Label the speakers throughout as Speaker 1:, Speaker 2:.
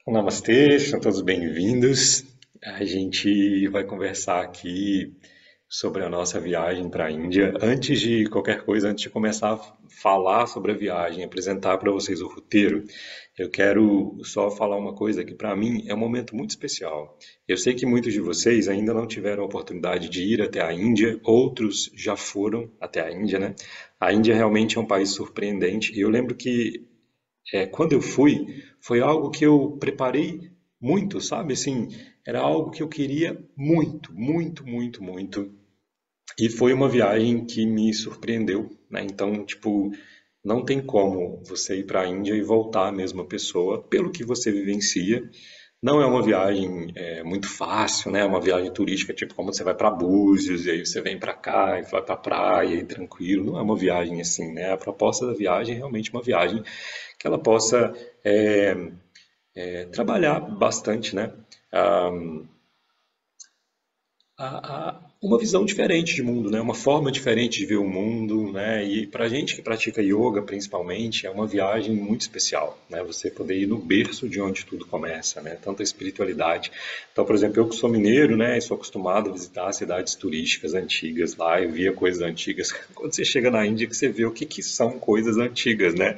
Speaker 1: Namastê, sejam todos bem-vindos. A gente vai conversar aqui sobre a nossa viagem para a Índia. Antes de qualquer coisa, antes de começar a falar sobre a viagem, apresentar para vocês o roteiro, eu quero só falar uma coisa que para mim é um momento muito especial. Eu sei que muitos de vocês ainda não tiveram a oportunidade de ir até a Índia, outros já foram até a Índia, né? A Índia realmente é um país surpreendente e eu lembro que quando eu fui, foi algo que eu preparei muito, sabe? Assim, era algo que eu queria muito, muito, muito, muito. E foi uma viagem que me surpreendeu, né? Então, tipo, não tem como você ir para a Índia e voltar a mesma pessoa pelo que você vivencia. Não é uma viagem muito fácil, né? É uma viagem turística, tipo como você vai para Búzios e aí você vem para cá e vai para a praia e tranquilo. Não é uma viagem assim, né? A proposta da viagem é realmente uma viagem que ela possa trabalhar bastante, né? Ah, uma visão diferente de mundo, né? Uma forma diferente de ver o mundo, né? E para a gente que pratica yoga, principalmente, é uma viagem muito especial, né? Você poder ir no berço de onde tudo começa, né? Tanta espiritualidade. Então, por exemplo, eu que sou mineiro, né? E sou acostumado a visitar cidades turísticas antigas lá, eu via coisas antigas. Quando você chega na Índia, que você vê o que que são coisas antigas, né?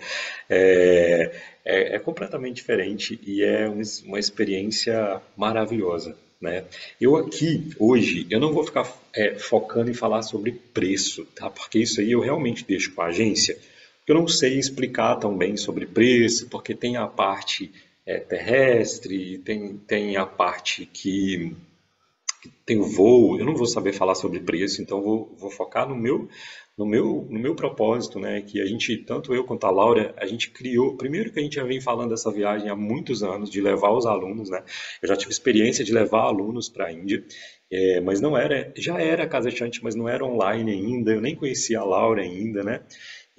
Speaker 1: É completamente diferente e é uma experiência maravilhosa, né? Eu aqui, hoje, eu não vou ficar focando em falar sobre preço, tá? Porque isso aí eu realmente deixo com a agência, porque eu não sei explicar tão bem sobre preço, porque tem a parte terrestre, tem a parte que tem voo, eu não vou saber falar sobre preço, então vou focar no meu propósito, né? Que a gente, tanto eu quanto a Laura, a gente criou. Primeiro que a gente já vem falando dessa viagem há muitos anos, de levar os alunos, né? Eu já tive experiência de levar alunos para a Índia, mas não era, já era casachante, mas não era online ainda, eu nem conhecia a Laura ainda, né?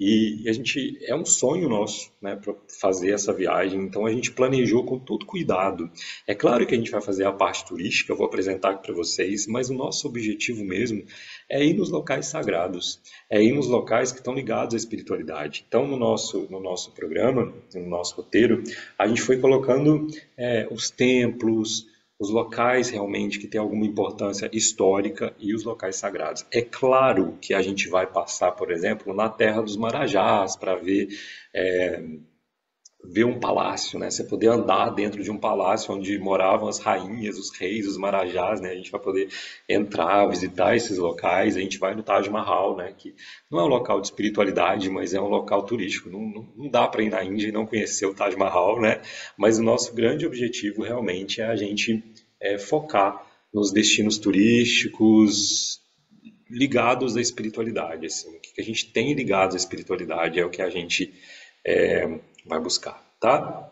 Speaker 1: E a gente é um sonho nosso, né, para fazer essa viagem. Então a gente planejou com todo cuidado. É claro que a gente vai fazer a parte turística, eu vou apresentar aqui para vocês, mas o nosso objetivo mesmo é ir nos locais sagrados, é ir nos locais que estão ligados à espiritualidade. Então no nosso programa, no nosso roteiro, a gente foi colocando os templos, os locais realmente que têm alguma importância histórica e os locais sagrados. É claro que a gente vai passar, por exemplo, na Terra dos Marajás para ver um palácio, né? Você poder andar dentro de um palácio onde moravam as rainhas, os reis, os marajás, né? A gente vai poder entrar, visitar esses locais. A gente vai no Taj Mahal, né? Que não é um local de espiritualidade, mas é um local turístico. Não dá para ir na Índia e não conhecer o Taj Mahal, né? Mas o nosso grande objetivo realmente é a gente focar nos destinos turísticos ligados à espiritualidade, assim. O que a gente tem ligado à espiritualidade é o que a gente vai buscar, tá?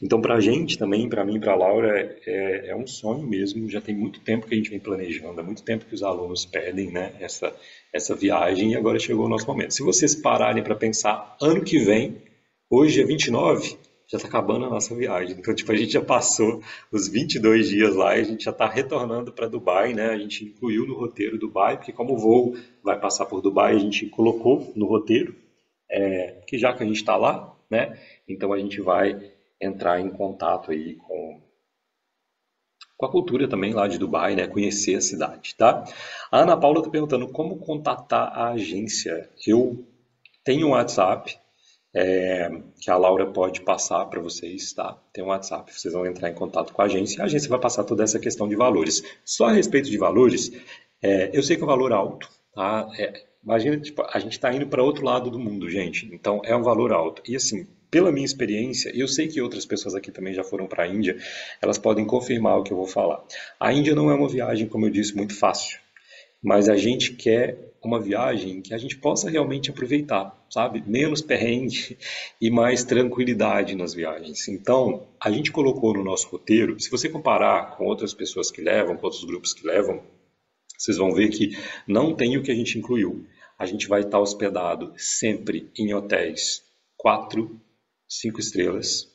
Speaker 1: Então, para a gente também, para mim, para a Laura, é um sonho mesmo. Já tem muito tempo que a gente vem planejando, há muito tempo que os alunos pedem, né, essa viagem e agora chegou o nosso momento. Se vocês pararem para pensar, ano que vem, hoje é 29, já está acabando a nossa viagem. Então, tipo, a gente já passou os 22 dias lá e a gente já está retornando para Dubai, né? A gente incluiu no roteiro Dubai, porque como o voo vai passar por Dubai, a gente colocou no roteiro que já que a gente está lá, né? Então a gente vai entrar em contato aí com a cultura também lá de Dubai, né? Conhecer a cidade, tá? A Ana Paula está perguntando como contatar a agência. Eu tenho um WhatsApp que a Laura pode passar para vocês, tá? Tem um WhatsApp, vocês vão entrar em contato com a agência e a agência vai passar toda essa questão de valores. Só a respeito de valores, eu sei que é um valor alto, tá? Imagina, tipo, a gente está indo para outro lado do mundo, gente. Então é um valor alto. E assim, pela minha experiência, e eu sei que outras pessoas aqui também já foram para a Índia, elas podem confirmar o que eu vou falar. A Índia não é uma viagem, como eu disse, muito fácil, mas a gente quer uma viagem que a gente possa realmente aproveitar, sabe? Menos perrengue e mais tranquilidade nas viagens. Então, a gente colocou no nosso roteiro, se você comparar com outras pessoas que levam, com outros grupos que levam, vocês vão ver que não tem o que a gente incluiu. A gente vai estar hospedado sempre em hotéis 4, 5 estrelas,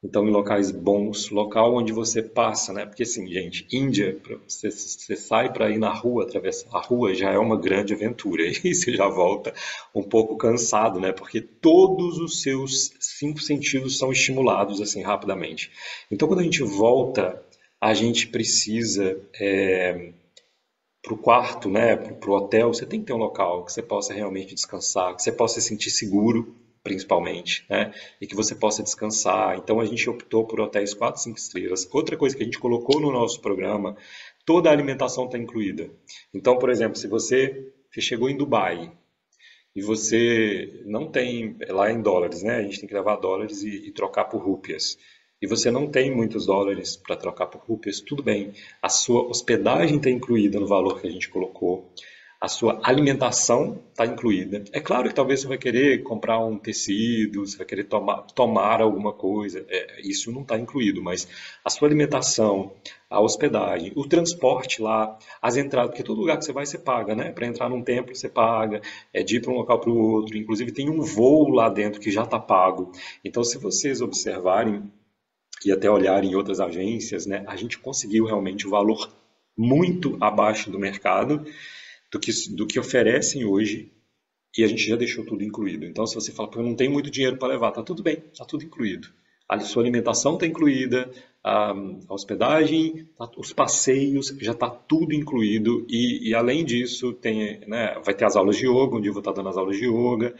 Speaker 1: Então, em locais bons, local onde você passa, né? Porque assim, gente, Índia, você sai para ir na rua, atravessar a rua, já é uma grande aventura. E você já volta um pouco cansado, né? Porque todos os seus cinco sentidos são estimulados assim rapidamente. Então, quando a gente volta, a gente precisa para o quarto, né, para o hotel, você tem que ter um local que você possa realmente descansar, que você possa se sentir seguro, principalmente, né, e que você possa descansar. Então a gente optou por hotéis 4, 5 estrelas. Outra coisa que a gente colocou no nosso programa, toda a alimentação está incluída. Então, por exemplo, se você chegou em Dubai e você não tem, lá em dólares, né, a gente tem que levar dólares e trocar por rúpias. E você não tem muitos dólares para trocar por rúpias, tudo bem. A sua hospedagem está incluída no valor que a gente colocou. A sua alimentação está incluída. É claro que talvez você vai querer comprar um tecido, você vai querer tomar alguma coisa. Isso não está incluído, mas a sua alimentação, a hospedagem, o transporte lá, as entradas, porque todo lugar que você vai, você paga, né? Para entrar num templo, você paga, de ir para um local para o outro. Inclusive, tem um voo lá dentro que já está pago. Então, se vocês observarem, e até olhar em outras agências, né, a gente conseguiu realmente o valor muito abaixo do mercado, do que oferecem hoje, e a gente já deixou tudo incluído. Então, se você fala, eu não tenho muito dinheiro para levar, tá tudo bem, tá tudo incluído. A sua alimentação está incluída, a hospedagem, os passeios, já está tudo incluído. E além disso, tem, né, vai ter as aulas de yoga, onde eu vou estar dando as aulas de yoga.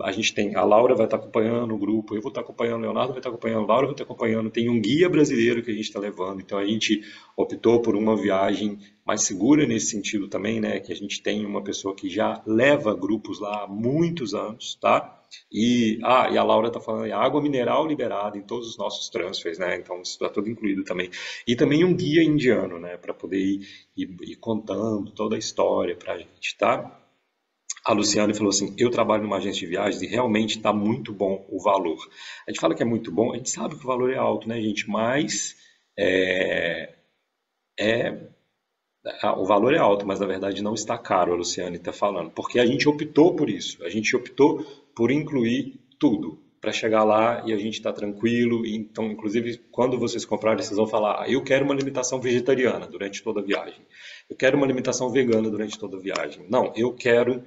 Speaker 1: A gente tem, a Laura vai estar acompanhando o grupo, eu vou estar acompanhando, o Leonardo vai estar acompanhando, a Laura vai estar acompanhando, tem um guia brasileiro que a gente está levando, então a gente optou por uma viagem mais segura nesse sentido também, né, que a gente tem uma pessoa que já leva grupos lá há muitos anos, tá? E a Laura está falando, água mineral liberada em todos os nossos transfers, né, então isso está tudo incluído também. E também um guia indiano, né, para poder ir contando toda a história para a gente, tá? A Luciane falou assim: eu trabalho numa agência de viagens e realmente está muito bom o valor. A gente fala que é muito bom, a gente sabe que o valor é alto, né, gente? Mas é, o valor é alto, mas na verdade não está caro, a Luciane está falando. Porque a gente optou por isso, a gente optou por incluir tudo. Para chegar lá e a gente está tranquilo. Então, inclusive, quando vocês comprarem, vocês vão falar: eu quero uma alimentação vegetariana durante toda a viagem. Eu quero uma alimentação vegana durante toda a viagem. Não, eu quero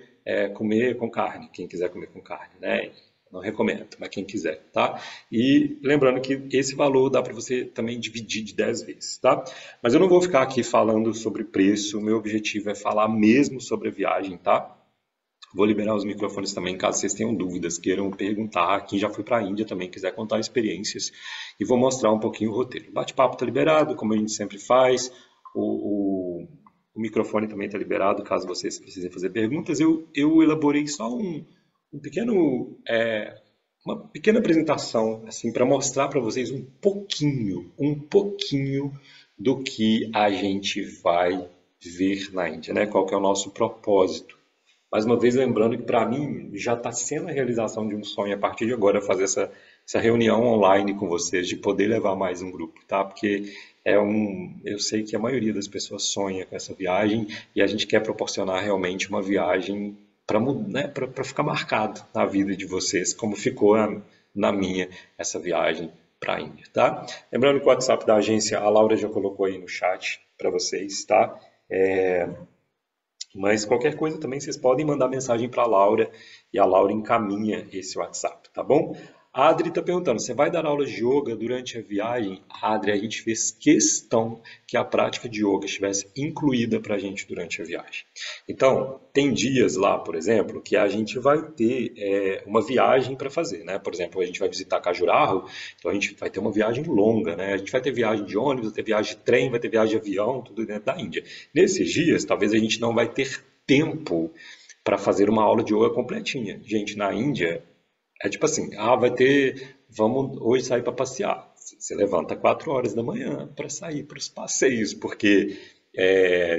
Speaker 1: comer com carne, quem quiser comer com carne, né? Não recomendo, mas quem quiser, tá? E lembrando que esse valor dá para você também dividir de 10 vezes, tá? Mas eu não vou ficar aqui falando sobre preço, o meu objetivo é falar mesmo sobre a viagem, tá? Vou liberar os microfones também, caso vocês tenham dúvidas, queiram perguntar. Quem já foi para a Índia também quiser contar experiências. E vou mostrar um pouquinho o roteiro. O bate-papo está liberado, como a gente sempre faz. O microfone também está liberado, caso vocês precisem fazer perguntas. Eu elaborei só um pequeno, uma pequena apresentação, assim, para mostrar para vocês um pouquinho do que a gente vai ver na Índia, né? Qual que é o nosso propósito. Mais uma vez, lembrando que para mim já está sendo a realização de um sonho a partir de agora fazer essa reunião online com vocês, de poder levar mais um grupo, tá? Porque eu sei que a maioria das pessoas sonha com essa viagem e a gente quer proporcionar realmente uma viagem para, né, para ficar marcado na vida de vocês, como ficou na minha essa viagem para a Índia, tá? Lembrando que o WhatsApp da agência, a Laura já colocou aí no chat para vocês, tá? Mas qualquer coisa também vocês podem mandar mensagem para a Laura e a Laura encaminha esse WhatsApp, tá bom? A Adri está perguntando, você vai dar aulas de yoga durante a viagem? Adri, a gente fez questão que a prática de yoga estivesse incluída para a gente durante a viagem. Então, tem dias lá, por exemplo, que a gente vai ter uma viagem para fazer, né? Por exemplo, a gente vai visitar Cajurarro, então a gente vai ter uma viagem longa, né? A gente vai ter viagem de ônibus, vai ter viagem de trem, vai ter viagem de avião, tudo dentro da Índia. Nesses dias, talvez a gente não vai ter tempo para fazer uma aula de yoga completinha. Gente, na Índia, é tipo assim, vamos hoje sair para passear. Você levanta 4 horas da manhã para sair para os passeios, porque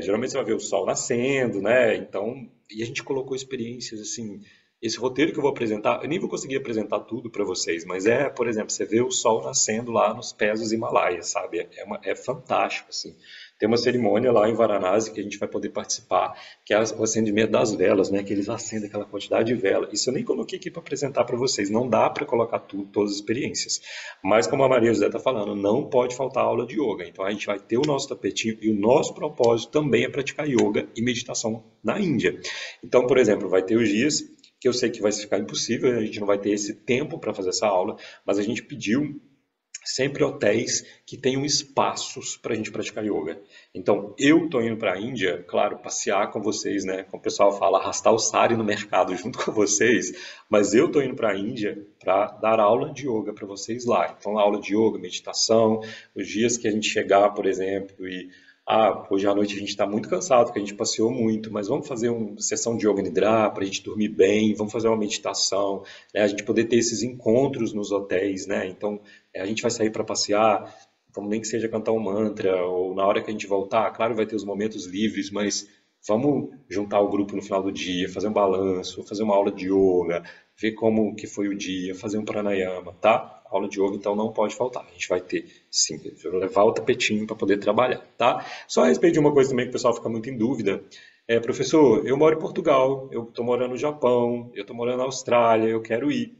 Speaker 1: geralmente você vai ver o sol nascendo, né? Então, e a gente colocou experiências assim. Esse roteiro que eu vou apresentar, eu nem vou conseguir apresentar tudo para vocês, mas por exemplo, você vê o sol nascendo lá nos pés dos Himalaias, sabe? É fantástico, assim. Tem uma cerimônia lá em Varanasi que a gente vai poder participar, que é o acendimento das velas, né? Que eles acendem aquela quantidade de vela. Isso eu nem coloquei aqui para apresentar para vocês. Não dá para colocar tudo, todas as experiências. Mas como a Maria José está falando, não pode faltar aula de yoga. Então a gente vai ter o nosso tapetinho e o nosso propósito também é praticar yoga e meditação na Índia. Então, por exemplo, vai ter os dias que eu sei que vai ficar impossível, a gente não vai ter esse tempo para fazer essa aula, mas a gente pediu sempre hotéis que tenham espaços para a gente praticar yoga. Então, eu estou indo para a Índia, claro, passear com vocês, né? Como o pessoal fala, arrastar o sari no mercado junto com vocês, mas eu estou indo para a Índia para dar aula de yoga para vocês lá. Então, aula de yoga, meditação, os dias que a gente chegar, por exemplo, e hoje à noite a gente está muito cansado, porque a gente passeou muito, mas vamos fazer uma sessão de Yoga Nidra para a gente dormir bem, vamos fazer uma meditação, né? A gente poder ter esses encontros nos hotéis, né? Então, a gente vai sair para passear, vamos nem que seja cantar um mantra, ou na hora que a gente voltar, claro, vai ter os momentos livres, mas vamos juntar o grupo no final do dia, fazer um balanço, fazer uma aula de yoga, ver como que foi o dia, fazer um pranayama, tá? A aula de yoga, então, não pode faltar. A gente vai ter, sim, eu vou levar o tapetinho para poder trabalhar, tá? Só a respeito de uma coisa também que o pessoal fica muito em dúvida. Professor, eu moro em Portugal, eu estou morando no Japão, eu estou morando na Austrália, eu quero ir.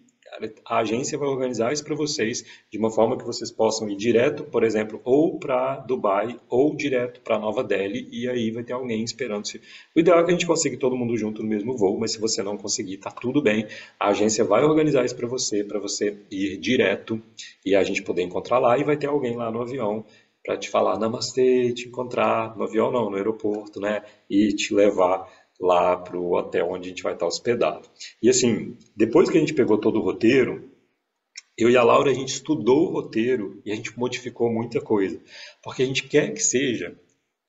Speaker 1: A agência vai organizar isso para vocês de uma forma que vocês possam ir direto, por exemplo, ou para Dubai ou direto para Nova Delhi e aí vai ter alguém esperando. O ideal é que a gente consiga todo mundo junto no mesmo voo, mas se você não conseguir, tá tudo bem. A agência vai organizar isso para você ir direto e a gente poder encontrar lá e vai ter alguém lá no avião para te falar namastê, te encontrar no avião não, no aeroporto, né? E te levar lá para o hotel onde a gente vai estar hospedado. E assim, depois que a gente pegou todo o roteiro, eu e a Laura a gente estudou o roteiro e a gente modificou muita coisa, porque a gente quer que seja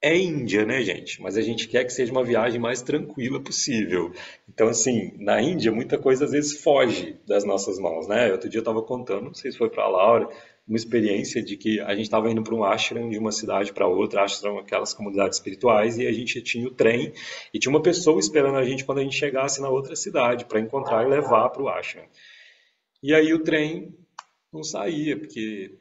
Speaker 1: Índia, né, gente? Mas a gente quer que seja uma viagem mais tranquila possível. Então, assim, na Índia, muita coisa às vezes foge das nossas mãos, né? Outro dia eu estava contando, não sei se foi para a Laura, uma experiência de que a gente estava indo para um ashram de uma cidade para outra, ashram, aquelas comunidades espirituais, e a gente tinha o trem e tinha uma pessoa esperando a gente quando a gente chegasse na outra cidade para encontrar e levar para o ashram. E aí o trem não saía, porque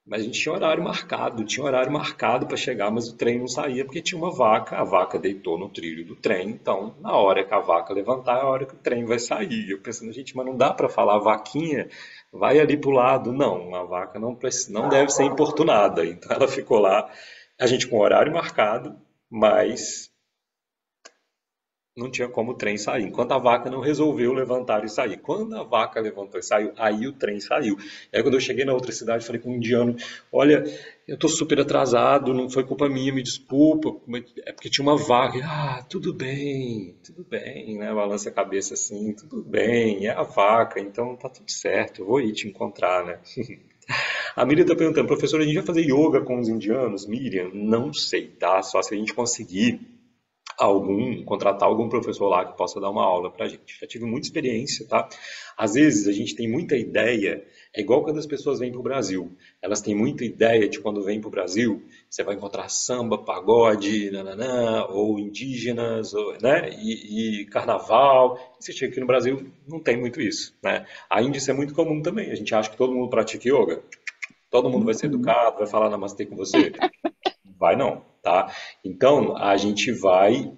Speaker 1: mas a gente tinha horário marcado para chegar, mas o trem não saía porque tinha uma vaca, a vaca deitou no trilho do trem, então na hora que a vaca levantar é a hora que o trem vai sair. Eu pensando, gente, mas não dá para falar vaquinha, vai ali para o lado. Não, a vaca não deve ser importunada, então ela ficou lá, a gente com o horário marcado, mas não tinha como o trem sair. Enquanto a vaca não resolveu levantar e sair. Quando a vaca levantou e saiu, aí o trem saiu. E aí quando eu cheguei na outra cidade, falei com um indiano, olha, eu tô super atrasado, não foi culpa minha, me desculpa, é porque tinha uma vaca. Tudo bem, né? Balança a cabeça assim, tudo bem, é a vaca, então tá tudo certo, eu vou ir te encontrar, né? A Miriam está perguntando, professor, a gente vai fazer yoga com os indianos? Miriam, não sei, tá? Só se a gente conseguir contratar algum professor lá que possa dar uma aula pra gente. Já tive muita experiência, tá? Às vezes a gente tem muita ideia, é igual quando as pessoas vêm para o Brasil. Elas têm muita ideia de quando vêm para o Brasil, você vai encontrar samba, pagode, nananã, ou indígenas, né? E carnaval. E você chega aqui no Brasil, não tem muito isso, né? A Índia isso é muito comum também. A gente acha que todo mundo pratica yoga, todo mundo vai ser
Speaker 2: Uhum.
Speaker 1: educado, vai falar namastê com você. Vai não, tá? Então, a gente vai,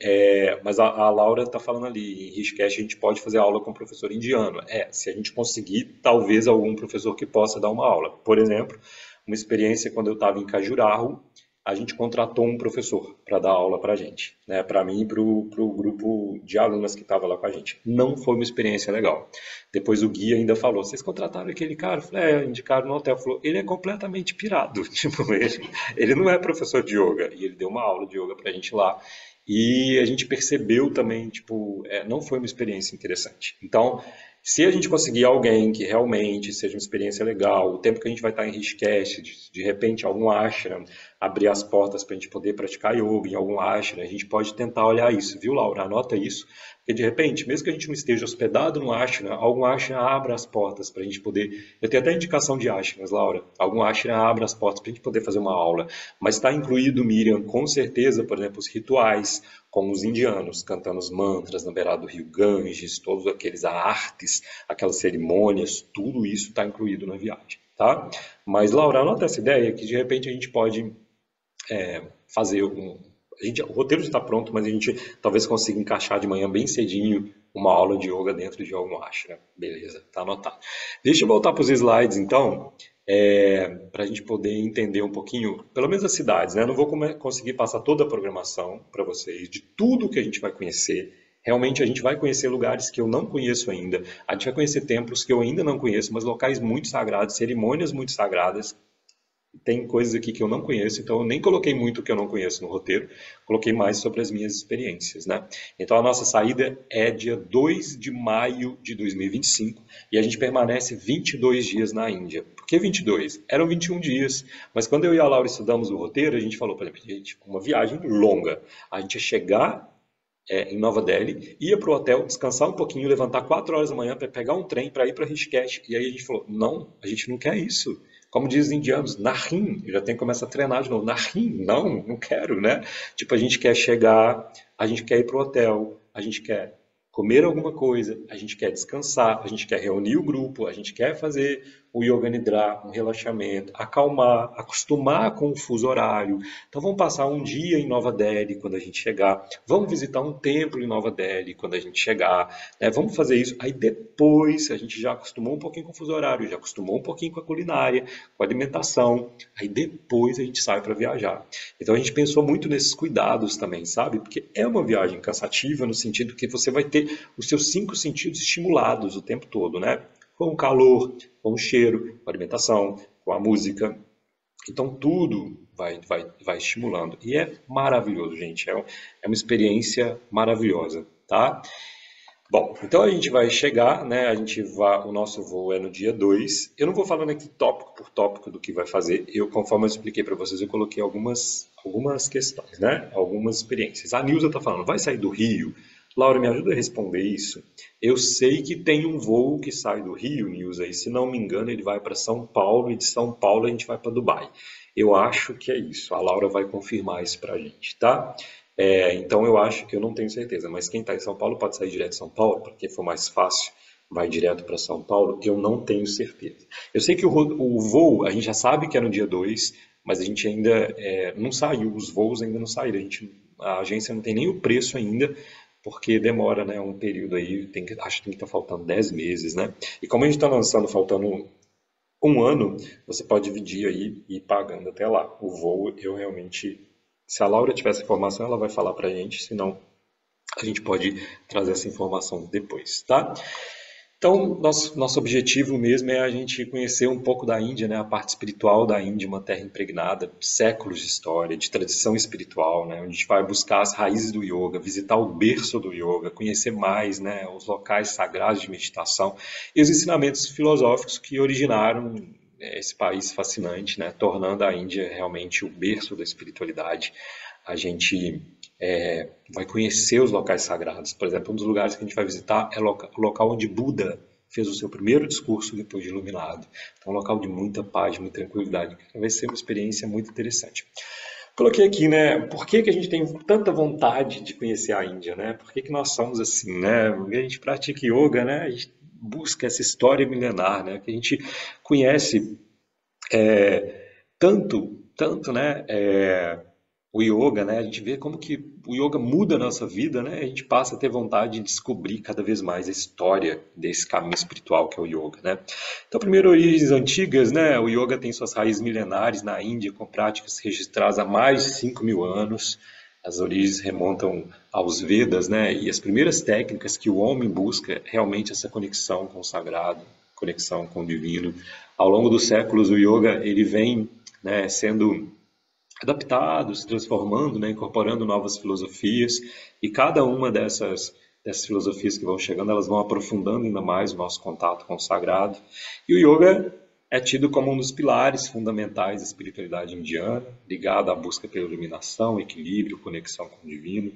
Speaker 1: mas a Laura está falando ali, em Rishikesh a gente pode fazer aula com um professor indiano. Se a gente conseguir, talvez algum professor que possa dar uma aula. Por exemplo, uma experiência quando eu estava em Cajuraho, a gente contratou um professor para dar aula para a gente, né? Para mim e para o grupo de alunas que estava lá com a gente. Não foi uma experiência legal. Depois o guia ainda falou: vocês contrataram aquele cara? Eu falei, indicaram no hotel. Falou, ele é completamente pirado. Tipo, ele não é professor de yoga. E ele deu uma aula de yoga pra gente lá. E a gente percebeu também, tipo, não foi uma experiência interessante. Então, se a gente conseguir alguém que realmente seja uma experiência legal, o tempo que a gente vai estar em Rishikesh, de repente algum ashram, abrir as portas para a gente poder praticar yoga em algum ashram, a gente pode tentar olhar isso, viu, Laura? Anota isso, porque de repente, mesmo que a gente não esteja hospedado no ashram, algum ashram abra as portas para a gente poder. Eu tenho até indicação de ashrams, Laura. Algum ashram abre as portas para a gente poder fazer uma aula. Mas está incluído, Miriam, com certeza, por exemplo, os rituais, como os indianos, cantando os mantras na beirada do rio Ganges, todos aqueles artes, aquelas cerimônias, tudo isso está incluído na viagem, tá? Mas, Laura, anota essa ideia que de repente a gente pode fazer o roteiro já está pronto, mas a gente talvez consiga encaixar de manhã bem cedinho uma aula de yoga dentro de Yoga Ashram. Beleza, tá anotado. Deixa eu voltar para os slides, então, para a gente poder entender um pouquinho, pelo menos as cidades, né? Eu não vou conseguir passar toda a programação para vocês, de tudo que a gente vai conhecer. Realmente a gente vai conhecer lugares que eu não conheço ainda, a gente vai conhecer templos que eu ainda não conheço, mas locais muito sagrados, cerimônias muito sagradas. Tem coisas aqui que eu não conheço, então eu nem coloquei muito o que eu não conheço no roteiro, coloquei mais sobre as minhas experiências, né? Então a nossa saída é dia 2 de maio de 2025 e a gente permanece 22 dias na Índia. Por que 22? Eram 21 dias, mas quando eu e a Laura estudamos o roteiro, a gente falou, por exemplo, gente, uma viagem longa. A gente ia chegar em Nova Delhi, ia para o hotel, descansar um pouquinho, levantar 4 horas da manhã para pegar um trem para ir para Rishikesh. E aí a gente falou, não, a gente não quer isso. Como dizem os indianos, nahin, já tem que começar a treinar de novo. Nahin, não quero, né? Tipo, a gente quer chegar, a gente quer ir para o hotel, a gente quer comer alguma coisa, a gente quer descansar, a gente quer reunir o grupo, a gente quer fazer o Yoga Nidra, um relaxamento, acalmar, acostumar com o fuso horário. Então vamos passar um dia em Nova Delhi quando a gente chegar, vamos visitar um templo em Nova Delhi quando a gente chegar, né? Vamos fazer isso. Aí depois a gente já acostumou um pouquinho com o fuso horário, já acostumou um pouquinho com a culinária, com a alimentação. Aí depois a gente sai para viajar. Então a gente pensou muito nesses cuidados também, sabe? Porque é uma viagem cansativa no sentido que você vai ter os seus 5 sentidos estimulados o tempo todo, né? Com o calor, com o cheiro, com a alimentação, com a música. Então tudo vai estimulando. E é maravilhoso, gente. É uma experiência maravilhosa, tá? Bom, então a gente vai chegar, né? O nosso voo é no dia 2. Eu não vou falando aqui tópico por tópico do que vai fazer. Conforme eu expliquei para vocês, eu coloquei algumas questões, né? Algumas experiências. A Nilza está falando, vai sair do Rio? Laura, me ajuda a responder isso. Eu sei que tem um voo que sai do Rio, Nilza, e se não me engano ele vai para São Paulo, e de São Paulo a gente vai para Dubai. Eu acho que é isso. A Laura vai confirmar isso para a gente, tá? Então eu acho que eu não tenho certeza, mas quem está em São Paulo pode sair direto de São Paulo, porque for mais fácil, vai direto para São Paulo. Eu não tenho certeza. Eu sei que o voo, a gente já sabe que é no dia 2, mas a gente ainda não saiu, os voos ainda não saíram. A agência não tem nem o preço ainda, porque demora, né, um período aí, acho que tem que estar faltando 10 meses, né? E como a gente está lançando faltando um ano, você pode dividir aí e ir pagando até lá. O voo, eu realmente, se a Laura tiver essa informação, ela vai falar pra gente, senão a gente pode trazer essa informação depois, tá? Então, nosso objetivo mesmo é a gente conhecer um pouco da Índia, né? A parte espiritual da Índia, uma terra impregnada de séculos de história, de tradição espiritual, né? Onde a gente vai buscar as raízes do yoga, visitar o berço do yoga, conhecer mais, né? Os locais sagrados de meditação e os ensinamentos filosóficos que originaram esse país fascinante, né? Tornando a Índia realmente o berço da espiritualidade. A gente vai conhecer os locais sagrados. Por exemplo, um dos lugares que a gente vai visitar é o local onde Buda fez o seu primeiro discurso depois de iluminado. Então, um local de muita paz, muita tranquilidade. Vai ser uma experiência muito interessante. Coloquei aqui, né? Por que a gente tem tanta vontade de conhecer a Índia, né? Por que nós somos assim, né? Porque a gente pratica yoga, né? A gente busca essa história milenar, né? Que a gente conhece tanto, né? O yoga, né? A gente vê como que o yoga muda a nossa vida, né? A gente passa a ter vontade de descobrir cada vez mais a história desse caminho espiritual que é o yoga, né? Então, primeiro, origens antigas, né? O yoga tem suas raízes milenares na Índia, com práticas registradas há mais de 5.000 anos. As origens remontam aos Vedas, né? E as primeiras técnicas que o homem busca é realmente essa conexão com o sagrado, conexão com o divino. Ao longo dos séculos, o yoga ele vem, né, sendo adaptado, se transformando, né, incorporando novas filosofias, e cada uma dessas filosofias que vão chegando, elas vão aprofundando ainda mais o nosso contato com o sagrado. E o yoga é tido como um dos pilares fundamentais da espiritualidade indiana, ligado à busca pela iluminação, equilíbrio, conexão com o divino.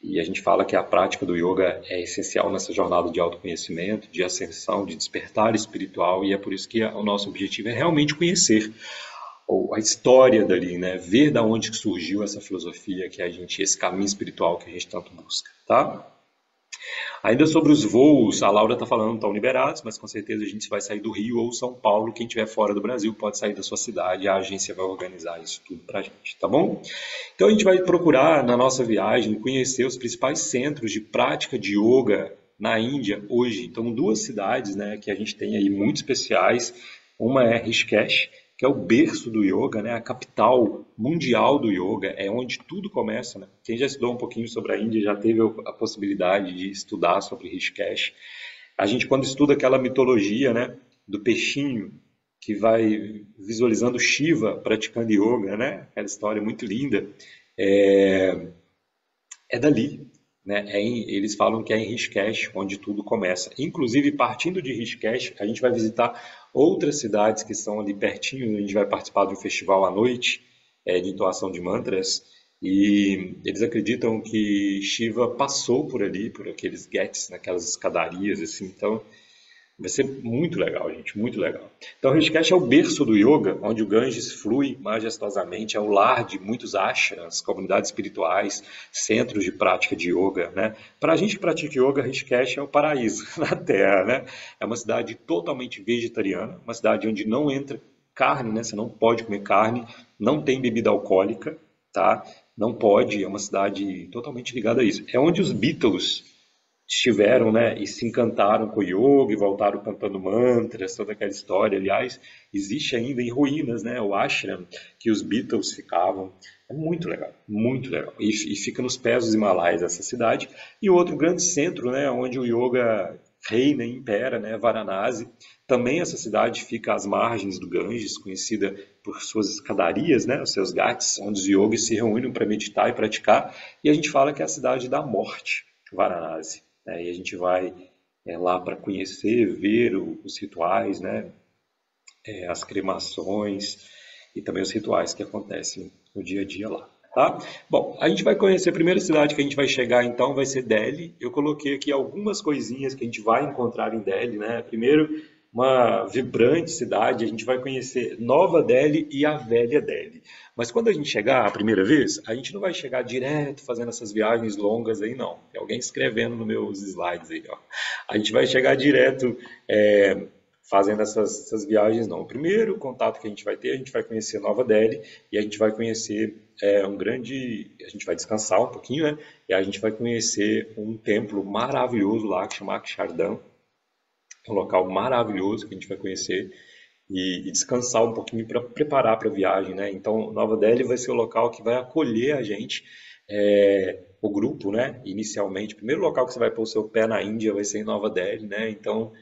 Speaker 1: E a gente fala que a prática do yoga é essencial nessa jornada de autoconhecimento, de ascensão, de despertar espiritual, e é por isso que o nosso objetivo é realmente conhecer ou a história dali, né? Ver da onde que surgiu essa filosofia esse caminho espiritual que a gente tanto busca, tá? Ainda sobre os voos, a Laura está falando que estão liberados, mas com certeza a gente vai sair do Rio ou São Paulo. Quem estiver fora do Brasil pode sair da sua cidade, a agência vai organizar isso tudo para a gente, tá bom? Então a gente vai procurar na nossa viagem conhecer os principais centros de prática de yoga na Índia hoje. Então duas cidades, né, que a gente tem aí muito especiais. Uma é Rishikesh, que é o berço do yoga, né? A capital mundial do yoga, é onde tudo começa, né? Quem já estudou um pouquinho sobre a Índia já teve a possibilidade de estudar sobre Rishikesh. A gente, quando estuda aquela mitologia, né, do peixinho que vai visualizando Shiva praticando yoga, né? Aquela história muito linda. É, é dali, né? Eles falam que é em Rishikesh onde tudo começa. Inclusive, partindo de Rishikesh, a gente vai visitar outras cidades que estão ali pertinho. A gente vai participar de um festival à noite, de entoação de mantras. E eles acreditam que Shiva passou por ali, por aqueles ghats, naquelas escadarias, assim. Então, vai ser muito legal, gente, muito legal. Então, Rishikesh é o berço do yoga, onde o Ganges flui majestosamente, é o lar de muitos ashrams, comunidades espirituais, centros de prática de yoga, né? Para a gente que pratica yoga, Rishikesh é o paraíso na Terra, né? É uma cidade totalmente vegetariana, uma cidade onde não entra carne, né? Você não pode comer carne, não tem bebida alcoólica, tá? Não pode, é uma cidade totalmente ligada a isso. É onde os Beatles estiveram, né, e se encantaram com o yoga e voltaram cantando mantras, toda aquela história. Aliás, existe ainda em ruínas, né, o ashram que os Beatles ficavam. É muito legal, muito legal. E fica nos pés dos Himalaias essa cidade. E outro grande centro, né, onde o yoga reina e impera, né, Varanasi. Também essa cidade fica às margens do Ganges, conhecida por suas escadarias, né, os seus ghats, onde os yogis se reúnem para meditar e praticar. E a gente fala que é a cidade da morte, Varanasi. E a gente vai lá para conhecer, ver os rituais, né? As cremações e também os rituais que acontecem no dia a dia lá. Tá? Bom, a gente vai conhecer a primeira cidade que a gente vai chegar então vai ser Delhi. Eu coloquei aqui algumas coisinhas que a gente vai encontrar em Delhi, né? Primeiro, uma vibrante cidade, a gente vai conhecer Nova Delhi e a Velha Delhi. Mas quando a gente chegar a primeira vez, a gente não vai chegar direto fazendo essas viagens longas aí, não. Tem alguém escrevendo nos meus slides aí, ó. A gente vai chegar direto fazendo essas viagens, não. O primeiro contato que a gente vai ter, a gente vai conhecer Nova Delhi e a gente vai conhecer a gente vai descansar um pouquinho, né? E a gente vai conhecer um templo maravilhoso lá que chama Akshardham. É um local maravilhoso que a gente vai conhecer e descansar um pouquinho para preparar para a viagem, né? Então, Nova Delhi vai ser o local que vai acolher a gente, o grupo, né? Inicialmente, o primeiro local que você vai pôr o seu pé na Índia vai ser em Nova Delhi, né? Então,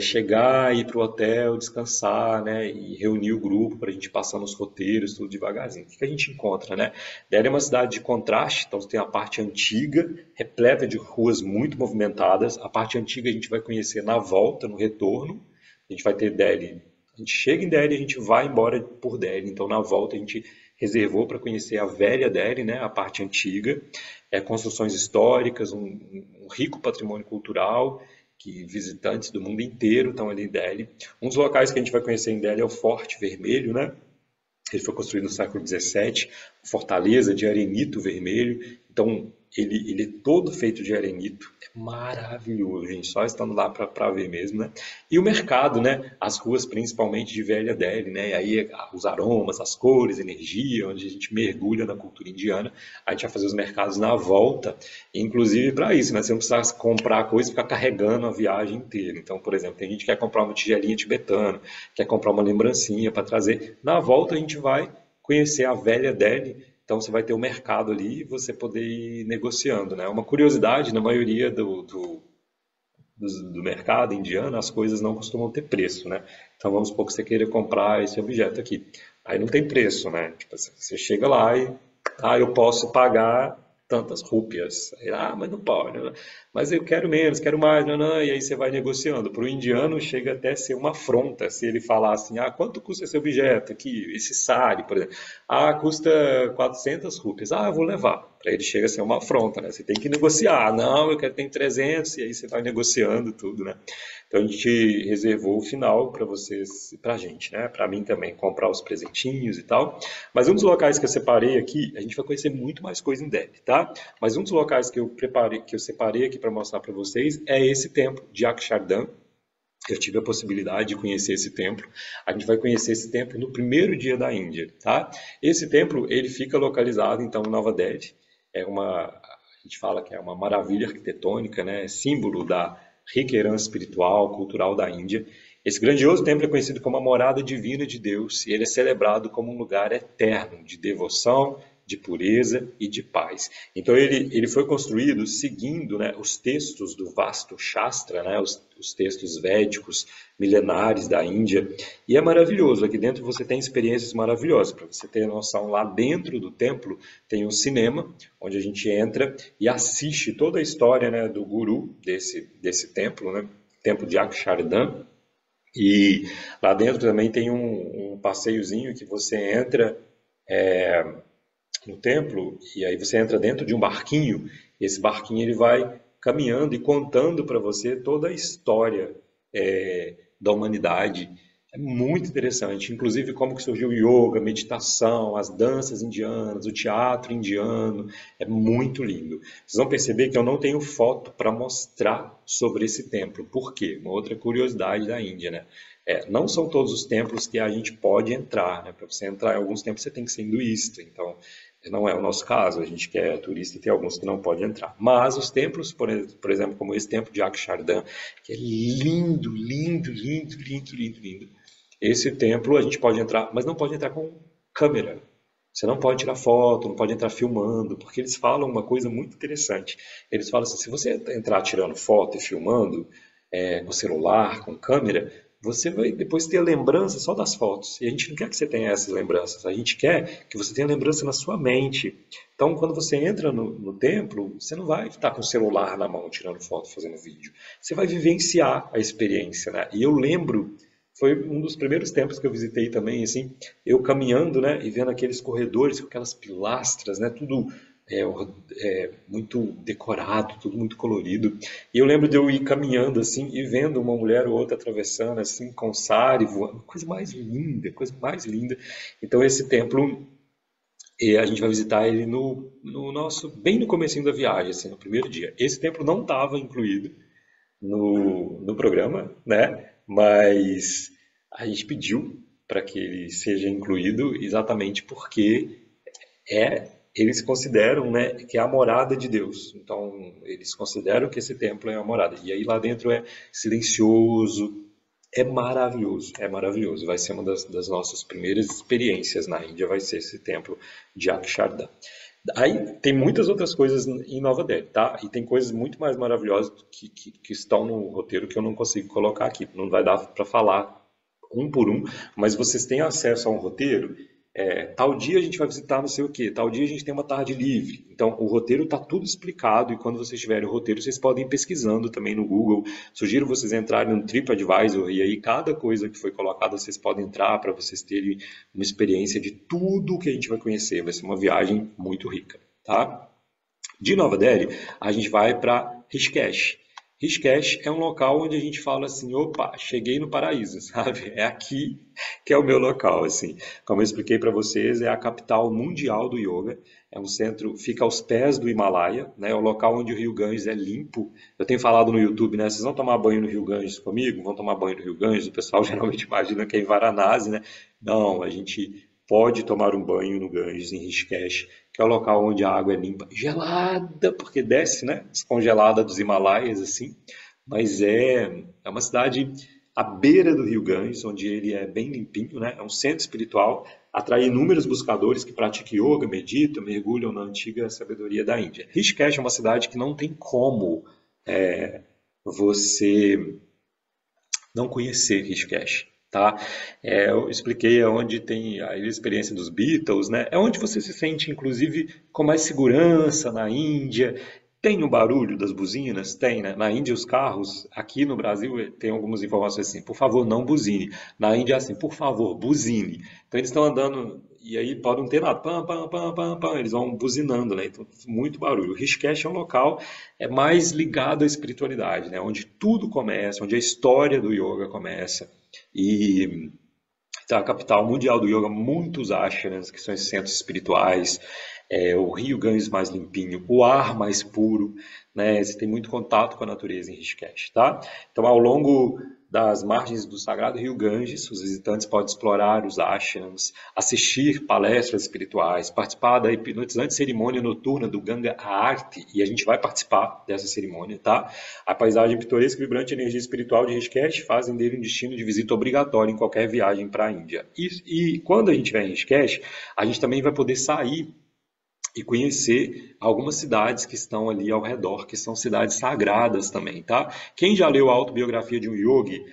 Speaker 1: chegar, ir para o hotel, descansar, né? E reunir o grupo para a gente passar nos roteiros, tudo devagarzinho. O que a gente encontra, né? Delhi é uma cidade de contraste, então você tem a parte antiga, repleta de ruas muito movimentadas. A parte antiga a gente vai conhecer na volta, no retorno. A gente vai ter Delhi. A gente chega em Delhi, a gente vai embora por Delhi. Então, na volta, a gente reservou para conhecer a velha Delhi, né, a parte antiga, construções históricas, um rico patrimônio cultural, que visitantes do mundo inteiro estão ali em Delhi. Um dos locais que a gente vai conhecer em Delhi é o Forte Vermelho, né? Ele foi construído no século XVII, fortaleza de arenito vermelho. Então, ele é todo feito de arenito. É maravilhoso, gente. Só estando lá para ver mesmo, né? E o mercado, né? As ruas, principalmente de Velha Delhi, né? E aí os aromas, as cores, a energia, onde a gente mergulha na cultura indiana. A gente vai fazer os mercados na volta, inclusive para isso, né? Você não precisa comprar coisa e ficar carregando a viagem inteira. Então, por exemplo, tem gente que quer comprar uma tigelinha tibetana, quer comprar uma lembrancinha para trazer. Na volta, a gente vai conhecer a Velha Delhi. Então você vai ter o mercado ali e você poder ir negociando, né? Uma curiosidade, na maioria do mercado indiano, as coisas não costumam ter preço, né? Então vamos supor que você queira comprar esse objeto aqui. Aí não tem preço, né? Tipo, você chega lá e, eu posso pagar tantas rúpias. Aí, mas não pode. Né? Mas eu quero menos, quero mais, não, não. E aí você vai negociando. Para o indiano chega até a ser uma afronta se ele falar assim, quanto custa esse objeto aqui, esse sari, por exemplo. Custa 400 rúpias. Eu vou levar. Para ele chega a ser uma afronta, né? Você tem que negociar. Não, eu quero ter 300, e aí você vai negociando tudo, né? Então a gente reservou o final para vocês, para a gente, né? Para mim também comprar os presentinhos e tal. Mas um dos locais que eu separei aqui, a gente vai conhecer muito mais coisa em Delhi, tá? Mas um dos locais que eu preparei, que eu separei aqui para mostrar para vocês é esse templo de Akshardham. Eu tive a possibilidade de conhecer esse templo. A gente vai conhecer esse templo no primeiro dia da Índia, tá? Esse templo, ele fica localizado, então, em Nova Delhi. A gente fala que é uma maravilha arquitetônica, né? É símbolo da rica herança espiritual, cultural da Índia. Esse grandioso templo é conhecido como a morada divina de Deus e ele é celebrado como um lugar eterno de devoção, de pureza e de paz. Então ele foi construído seguindo, né, os textos do vasto Shastra, né, os textos védicos milenares da Índia. E é maravilhoso, aqui dentro você tem experiências maravilhosas. Para você ter noção, lá dentro do templo tem um cinema, onde a gente entra e assiste toda a história, né, do guru desse templo, né, templo de Akshardham. E lá dentro também tem um passeiozinho que você entra no templo e aí você entra dentro de um barquinho e esse barquinho ele vai caminhando e contando para você toda a história da humanidade. É muito interessante, inclusive como que surgiu o yoga, a meditação, as danças indianas, o teatro indiano, é muito lindo. Vocês vão perceber que eu não tenho foto para mostrar sobre esse templo. Por quê? Uma outra curiosidade da Índia, né? Não são todos os templos que a gente pode entrar, né? Para você entrar em alguns templos você tem que ser hinduísta, então não é o nosso caso, a gente que é turista e tem alguns que não pode entrar. Mas os templos, por exemplo, como esse templo de Akshardham, que é lindo, lindo, lindo, lindo, lindo, lindo. Esse templo a gente pode entrar, mas não pode entrar com câmera. Você não pode tirar foto, não pode entrar filmando, porque eles falam uma coisa muito interessante. Eles falam assim, se você entrar tirando foto e filmando, com celular, com câmera, você vai depois ter a lembrança só das fotos. E a gente não quer que você tenha essas lembranças, a gente quer que você tenha lembrança na sua mente. Então, quando você entra no templo, você não vai estar com o celular na mão, tirando foto, fazendo vídeo. Você vai vivenciar a experiência, né? E eu lembro, foi um dos primeiros templos que eu visitei também, assim, eu caminhando, né, e vendo aqueles corredores com aquelas pilastras, né, tudo é, muito decorado, tudo muito colorido. E eu lembro de eu ir caminhando assim e vendo uma mulher ou outra atravessando assim com sari voando, coisa mais linda, coisa mais linda. Então esse templo a gente vai visitar ele no nosso bem no comecinho da viagem, assim, no primeiro dia. Esse templo não estava incluído no programa, né? Mas a gente pediu para que ele seja incluído exatamente porque eles consideram, né, que é a morada de Deus. Então, eles consideram que esse templo é a morada. E aí lá dentro é silencioso, é maravilhoso, é maravilhoso. Vai ser uma das nossas primeiras experiências na Índia, vai ser esse templo de Akshardham. Aí tem muitas outras coisas em Nova Delhi, tá? E tem coisas muito mais maravilhosas que estão no roteiro que eu não consigo colocar aqui. Não vai dar para falar um por um, mas vocês têm acesso a um roteiro. Tal dia a gente vai visitar não sei o quê, tal dia a gente tem uma tarde livre. Então, o roteiro está tudo explicado e quando vocês tiverem o roteiro, vocês podem ir pesquisando também no Google. Sugiro vocês entrarem no TripAdvisor e aí cada coisa que foi colocada vocês podem entrar para vocês terem uma experiência de tudo que a gente vai conhecer. Vai ser uma viagem muito rica, tá? De Nova Delhi, a gente vai para Rishikesh. Rishikesh é um local onde a gente fala assim, opa, cheguei no paraíso, sabe? É aqui que é o meu local, assim. Como eu expliquei para vocês, é a capital mundial do yoga. É um centro, fica aos pés do Himalaia, né? É o local onde o Rio Ganges é limpo. Eu tenho falado no YouTube, né? Vocês vão tomar banho no Rio Ganges comigo? Vão tomar banho no Rio Ganges? O pessoal geralmente imagina que é em Varanasi, né? Não, a gente pode tomar um banho no Ganges, em Rishikesh, que é o local onde a água é limpa, gelada, porque desce, né? Descongelada dos Himalaias, assim. Mas é uma cidade à beira do Rio Ganges, onde ele é bem limpinho, né? É um centro espiritual, atrai inúmeros buscadores que praticam yoga, meditam, mergulham na antiga sabedoria da Índia. Rishikesh é uma cidade que não tem como você não conhecer Rishikesh. Tá? Eu expliquei onde tem a experiência dos Beatles, né? É onde você se sente, inclusive, com mais segurança na Índia. Tem o barulho das buzinas? Tem, né? Na Índia, os carros, aqui no Brasil, tem algumas informações assim, por favor, não buzine. Na Índia é assim, por favor, buzine. Então eles estão andando, e aí pode não ter nada, pam, pam, pam, pam, pam, eles vão buzinando, né? Então, muito barulho. O Rishikesh é um local mais ligado à espiritualidade, né? Onde tudo começa, onde a história do yoga começa. E então, a capital mundial do yoga, muitos ashrams, que são esses centros espirituais, o rio Ganges mais limpinho, o ar mais puro, né? Você tem muito contato com a natureza em Rishikesh, tá? Então, ao longo das margens do sagrado rio Ganges, os visitantes podem explorar os ashrams, assistir palestras espirituais, participar da hipnotizante cerimônia noturna do Ganga Aarti, e a gente vai participar dessa cerimônia, tá? A paisagem pitoresca e vibrante energia espiritual de Rishikesh fazem dele um destino de visita obrigatório em qualquer viagem para a Índia. E quando a gente vai em Rishikesh, a gente também vai poder sair e conhecer algumas cidades que estão ali ao redor, que são cidades sagradas também, tá? Quem já leu a autobiografia de um yogi,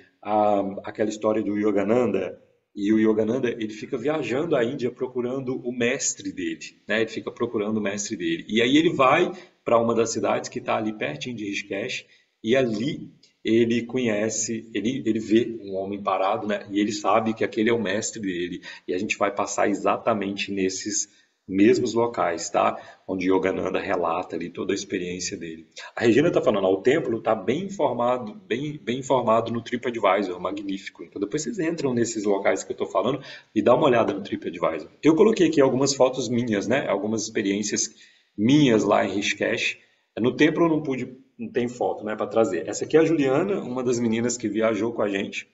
Speaker 1: aquela história do Yogananda, e o Yogananda, ele fica viajando a Índia procurando o mestre dele, né? Ele fica procurando o mestre dele. E aí ele vai para uma das cidades que está ali pertinho de Rishikesh, e ali ele conhece, ele vê um homem parado, né? E ele sabe que aquele é o mestre dele. E a gente vai passar exatamente nesses mesmos locais, tá? Onde Yogananda relata ali toda a experiência dele. A Regina está falando, o templo está bem informado, bem informado no TripAdvisor, magnífico. Então depois vocês entram nesses locais que eu estou falando e dá uma olhada no TripAdvisor. Eu coloquei aqui algumas fotos minhas, né? Algumas experiências minhas lá em Rishikesh. No templo eu não tem foto, né, para trazer. Essa aqui é a Juliana, uma das meninas que viajou com a gente.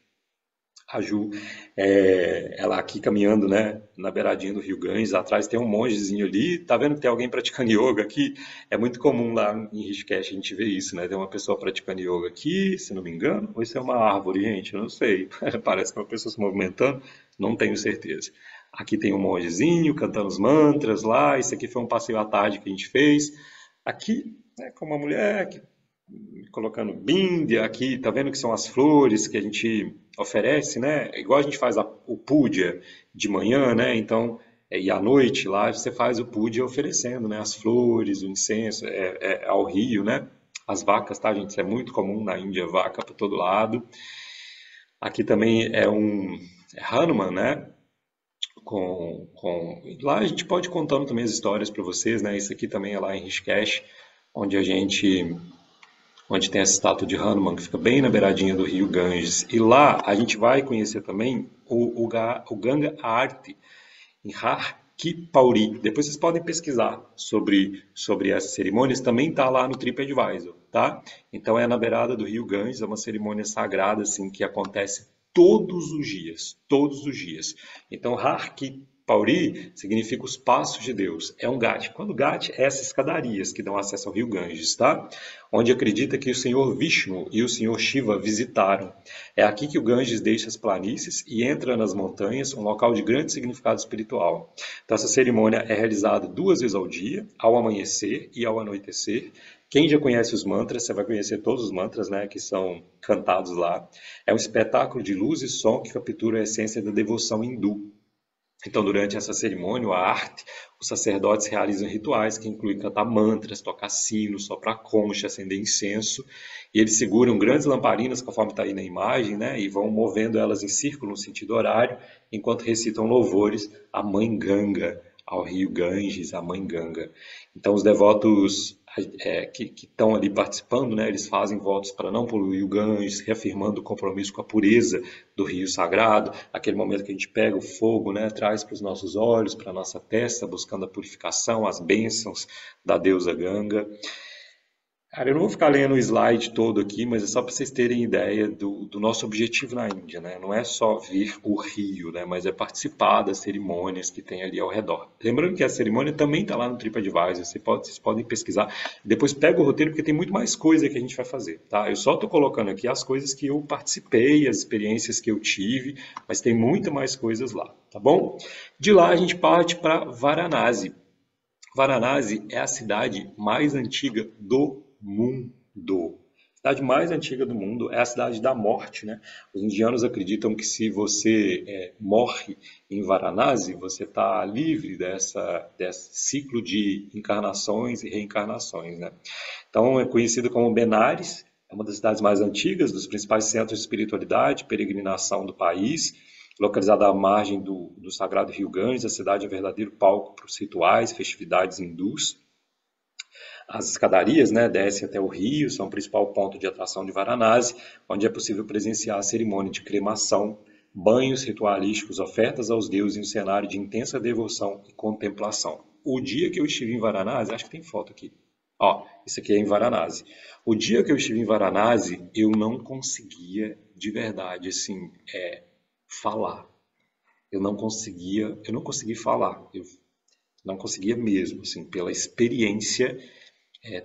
Speaker 1: A Ju, ela aqui caminhando, né, na beiradinha do Rio Ganges, atrás tem um mongezinho ali, tá vendo que tem alguém praticando yoga aqui? É muito comum lá em Rishikesh a gente ver isso, né, tem uma pessoa praticando yoga aqui, se não me engano, ou isso é uma árvore, gente, eu não sei, parece que é uma pessoa se movimentando, não tenho certeza. Aqui tem um mongezinho cantando os mantras lá, isso aqui foi um passeio à tarde que a gente fez. Aqui, né, com uma mulher que colocando bindi aqui, tá vendo que são as flores que a gente oferece, né? Igual a gente faz o puja de manhã, né? Então, e à noite lá você faz o puja oferecendo, né? As flores, o incenso ao rio, né? As vacas, tá, gente? Isso é muito comum na Índia, vaca para todo lado. Aqui também é Hanuman, né? Lá a gente pode ir contando também as histórias para vocês, né? Isso aqui também é lá em Rishikesh, onde onde tem essa estátua de Hanuman, que fica bem na beiradinha do rio Ganges. E lá a gente vai conhecer também o Ganga Aarti, em Har Ki Pauri. Depois vocês podem pesquisar sobre essas cerimônias, também está lá no TripAdvisor, tá? Então é na beirada do rio Ganges, é uma cerimônia sagrada assim, que acontece todos os dias, todos os dias. Então Har Ki Pauri significa os passos de Deus. É um ghat. Quando ghat é essas escadarias que dão acesso ao rio Ganges, tá? Onde acredita que o Senhor Vishnu e o Senhor Shiva visitaram. É aqui que o Ganges deixa as planícies e entra nas montanhas, um local de grande significado espiritual. Então essa cerimônia é realizada 2 vezes ao dia, ao amanhecer e ao anoitecer. Quem já conhece os mantras, você vai conhecer todos os mantras, né, que são cantados lá. É um espetáculo de luz e som que captura a essência da devoção hindu. Então, durante essa cerimônia, a arte, os sacerdotes realizam rituais que incluem cantar mantras, tocar sinos, soprar concha, acender incenso, e eles seguram grandes lamparinas, conforme está aí na imagem, né, e vão movendo elas em círculo no sentido horário, enquanto recitam louvores à Mãe Ganga, ao rio Ganges, à Mãe Ganga. Então, os devotos que estão ali participando, né, eles fazem votos para não poluir o Ganges, reafirmando o compromisso com a pureza do rio sagrado, aquele momento que a gente pega o fogo, né, traz para os nossos olhos, para a nossa testa, buscando a purificação, as bênçãos da deusa Ganga. Cara, eu não vou ficar lendo o slide todo aqui, mas é só para vocês terem ideia do nosso objetivo na Índia, né? Não é só ver o rio, né? Mas é participar das cerimônias que tem ali ao redor. Lembrando que a cerimônia também está lá no TripAdvisor, vocês podem pesquisar. Depois pega o roteiro, porque tem muito mais coisa que a gente vai fazer, tá? Eu só estou colocando aqui as coisas que eu participei, as experiências que eu tive, mas tem muito mais coisas lá, tá bom? De lá a gente parte para Varanasi. Varanasi é a cidade mais antiga do mundo. cidade mais antiga do mundo, é a cidade da morte, né? Os indianos acreditam que se você morre em Varanasi, você está livre desse ciclo de encarnações e reencarnações, né? Então é conhecido como Benares, é uma das cidades mais antigas, dos principais centros de espiritualidade, peregrinação do país, localizada à margem do sagrado rio Ganges. A cidade é um verdadeiro palco para os rituais, festividades hindus. As escadarias, né, descem até o rio, são o principal ponto de atração de Varanasi, onde é possível presenciar a cerimônia de cremação, banhos ritualísticos, ofertas aos deuses em um cenário de intensa devoção e contemplação. O dia que eu estive em Varanasi, acho que tem foto aqui. Ó, isso aqui é em Varanasi. O dia que eu estive em Varanasi, eu não conseguia de verdade, assim, falar. Eu não consegui falar. Eu não conseguia mesmo, assim, pela experiência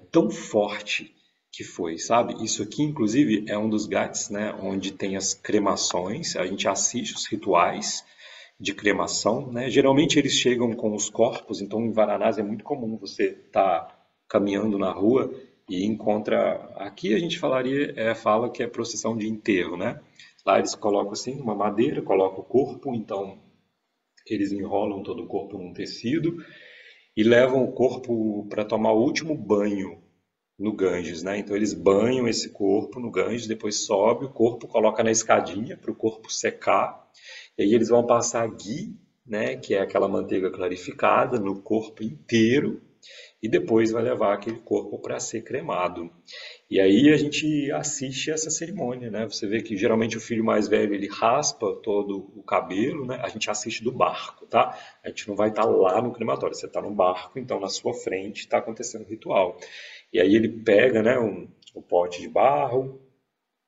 Speaker 1: tão forte que foi, sabe? Isso aqui, inclusive, é um dos ghats, né, onde tem as cremações, a gente assiste os rituais de cremação, né? Geralmente eles chegam com os corpos, então em Varanasi é muito comum você estar caminhando na rua e encontra, aqui a gente fala que é procissão de enterro, né? Lá eles colocam assim uma madeira, colocam o corpo, então eles enrolam todo o corpo num tecido e levam o corpo para tomar o último banho no Ganges, né? Então eles banham esse corpo no Ganges, depois sobe o corpo, coloca na escadinha para o corpo secar, e aí eles vão passar ghee, né? Que é aquela manteiga clarificada no corpo inteiro, e depois vai levar aquele corpo para ser cremado. E aí a gente assiste essa cerimônia, né? Você vê que geralmente o filho mais velho ele raspa todo o cabelo, né? A gente assiste do barco, tá? A gente não vai estar lá no crematório, você está no barco, então na sua frente está acontecendo o ritual. E aí ele pega, né, um pote de barro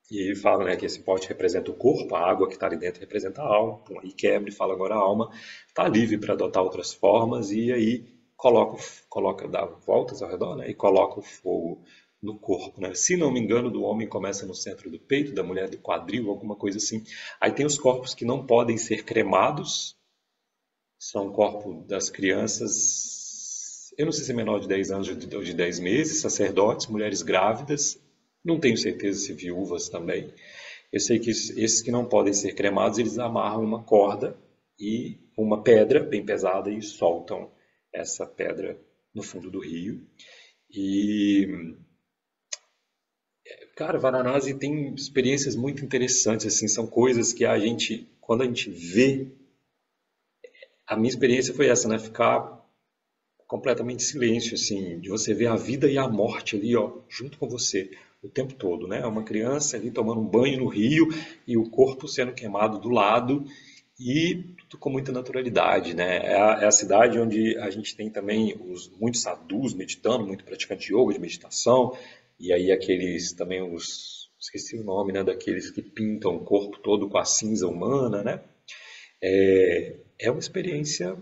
Speaker 1: e ele fala, né, que esse pote representa o corpo, a água que está ali dentro representa a alma. Então, aí quebra e fala agora a alma está livre para adotar outras formas e aí dá voltas ao redor, né, e coloca o fogo no corpo, né? Se não me engano, do homem começa no centro do peito, da mulher do quadril, alguma coisa assim. Aí tem os corpos que não podem ser cremados, são corpos das crianças, eu não sei se é menor de 10 anos ou de 10 meses, sacerdotes, mulheres grávidas, não tenho certeza se viúvas também. Eu sei que esses que não podem ser cremados, eles amarram uma corda e uma pedra bem pesada e soltam essa pedra no fundo do rio. E, cara, Varanasi tem experiências muito interessantes, assim, são coisas que a gente, quando a gente vê, a minha experiência foi essa, né? Ficar completamente silêncio, assim, de você ver a vida e a morte ali, ó, junto com você, o tempo todo, né? Uma criança ali tomando um banho no rio e o corpo sendo queimado do lado e tudo com muita naturalidade, né? É a cidade onde a gente tem também muitos sadhus meditando, muito praticante de yoga, de meditação, e aí aqueles também esqueci o nome, né? Daqueles que pintam o corpo todo com a cinza humana, né? É uma experiência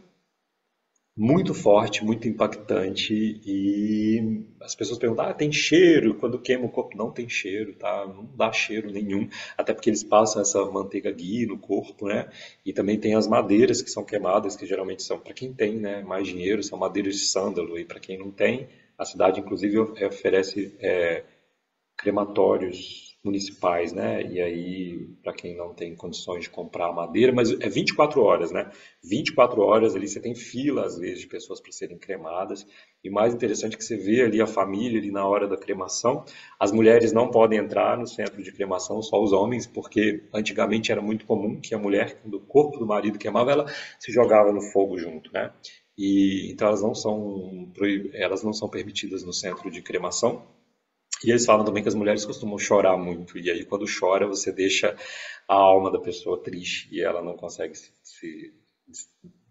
Speaker 1: muito forte, muito impactante e as pessoas perguntam, tem cheiro? Quando queima o corpo, não tem cheiro, tá? Não dá cheiro nenhum, até porque eles passam essa manteiga ghee no corpo, né? E também tem as madeiras que são queimadas, que geralmente são para quem tem, né, mais dinheiro, são madeiras de sândalo e para quem não tem, a cidade inclusive oferece crematórios municipais, né? E aí, para quem não tem condições de comprar madeira, mas é 24 horas, né? 24 horas ali, você tem fila, às vezes, de pessoas para serem cremadas. E mais interessante é que você vê ali a família ali na hora da cremação. As mulheres não podem entrar no centro de cremação, só os homens, porque antigamente era muito comum que a mulher, quando o corpo do marido queimava, ela se jogava no fogo junto, né? E então elas não são permitidas no centro de cremação. E eles falam também que as mulheres costumam chorar muito, e aí quando chora você deixa a alma da pessoa triste e ela não consegue se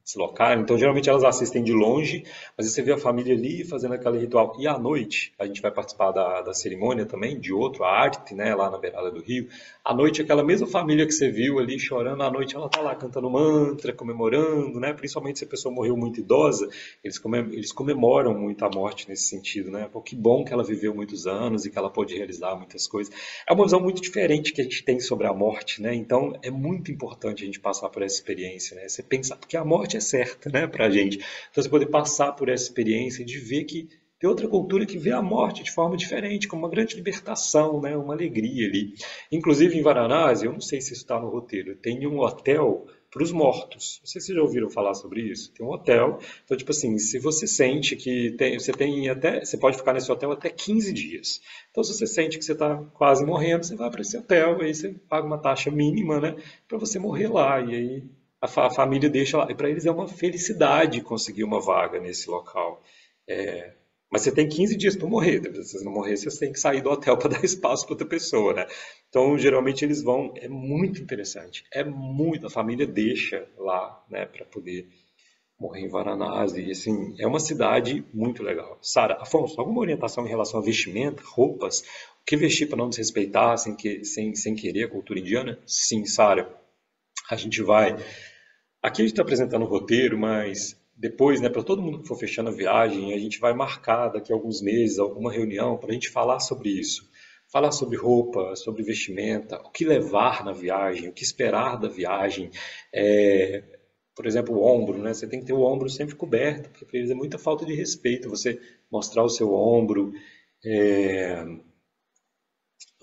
Speaker 1: deslocar. Então geralmente elas assistem de longe, mas você vê a família ali fazendo aquele ritual. E à noite, a gente vai participar da cerimônia também, de outro, a arte, né, lá na beirada do rio. À noite, aquela mesma família que você viu ali chorando, à noite ela tá lá cantando mantra, comemorando, né? Principalmente se a pessoa morreu muito idosa, eles comemoram muito a morte nesse sentido, né? Pô, que bom que ela viveu muitos anos e que ela pôde realizar muitas coisas. É uma visão muito diferente que a gente tem sobre a morte, né? Então é muito importante a gente passar por essa experiência, né? Você pensar, porque a morte é certa, né, pra gente. Então você poder passar por essa experiência e de ver que Tem outra cultura que vê a morte de forma diferente, como uma grande libertação, né? Uma alegria ali. Inclusive em Varanasi, eu não sei se isso está no roteiro, tem um hotel para os mortos. Não sei se vocês já ouviram falar sobre isso. Tem um hotel. Então, tipo assim, se você sente que você tem até, você pode ficar nesse hotel até 15 dias. Então, se você sente que você está quase morrendo, você vai para esse hotel, aí você paga uma taxa mínima, né, para você morrer lá. E aí a família deixa lá. E para eles é uma felicidade conseguir uma vaga nesse local. Mas você tem 15 dias para morrer. Se você não morrer, você tem que sair do hotel para dar espaço para outra pessoa, né? Então, geralmente eles vão. É muito interessante. É muito. A família deixa lá, né, para poder morrer em Varanasi. E, assim, é uma cidade muito legal. Sara, Afonso, alguma orientação em relação a vestimenta, roupas? O que vestir para não desrespeitar, sem querer a cultura indiana? Sim, Sara. A gente vai. Aqui a gente está apresentando o roteiro, mas depois, né, para todo mundo que for fechando a viagem, a gente vai marcar daqui a alguns meses alguma reunião para a gente falar sobre isso. Falar sobre roupa, sobre vestimenta, o que levar na viagem, o que esperar da viagem. É, por exemplo, o ombro, né? Você tem que ter o ombro sempre coberto, porque para eles é muita falta de respeito você mostrar o seu ombro. É,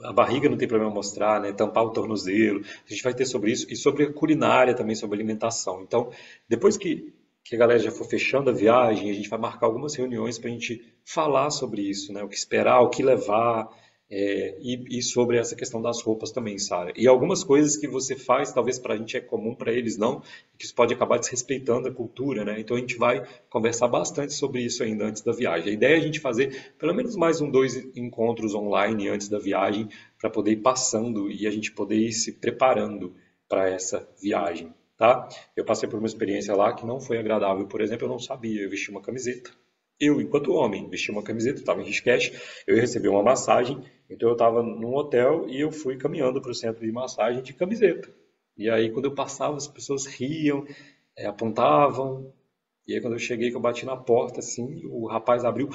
Speaker 1: a barriga não tem problema mostrar, né? Tampar o tornozelo. A gente vai ter sobre isso e sobre a culinária também, sobre alimentação. Então, depois que a galera já for fechando a viagem, a gente vai marcar algumas reuniões para a gente falar sobre isso, né? O que esperar, o que levar, e sobre essa questão das roupas também, Sara. E algumas coisas que você faz, talvez para a gente é comum, para eles não, que isso pode acabar desrespeitando a cultura, né? Então a gente vai conversar bastante sobre isso ainda antes da viagem. A ideia é a gente fazer pelo menos mais dois encontros online antes da viagem, para poder ir passando e a gente poder ir se preparando para essa viagem. Tá? Eu passei por uma experiência lá que não foi agradável. Por exemplo, eu não sabia, eu vesti uma camiseta. Eu, enquanto homem, vesti uma camiseta, estava em Rishikesh, eu ia receber uma massagem, então eu estava num hotel e eu fui caminhando para o centro de massagem de camiseta. E aí, quando eu passava, as pessoas riam, apontavam. E aí, quando eu cheguei, que eu bati na porta, assim, o rapaz abriu,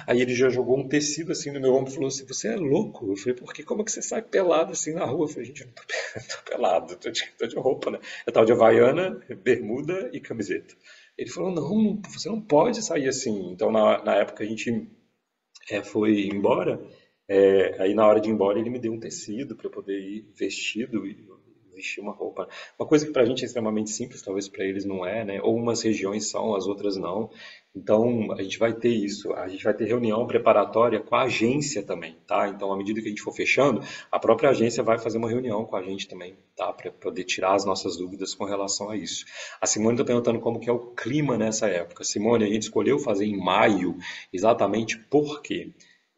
Speaker 1: aí ele já jogou um tecido assim no meu ombro e falou assim: Você é louco? Eu falei: Por quê? Como é que você sai pelado assim na rua? Eu falei: Gente, eu não tô, tô pelado, tô de roupa, né? Eu tava de havaiana, bermuda e camiseta. Ele falou: Não, você não pode sair assim. Então, na época, a gente foi embora. Aí, na hora de ir embora, ele me deu um tecido para eu poder ir vestido e vestir uma roupa. Uma coisa que para a gente é extremamente simples, talvez para eles não é, né? Ou umas regiões são, as outras não. Então, a gente vai ter isso. A gente vai ter reunião preparatória com a agência também, tá? Então, à medida que a gente for fechando, a própria agência vai fazer uma reunião com a gente também, tá? Para poder tirar as nossas dúvidas com relação a isso. A Simone está perguntando como que é o clima nessa época. Simone, a gente escolheu fazer em maio exatamente porque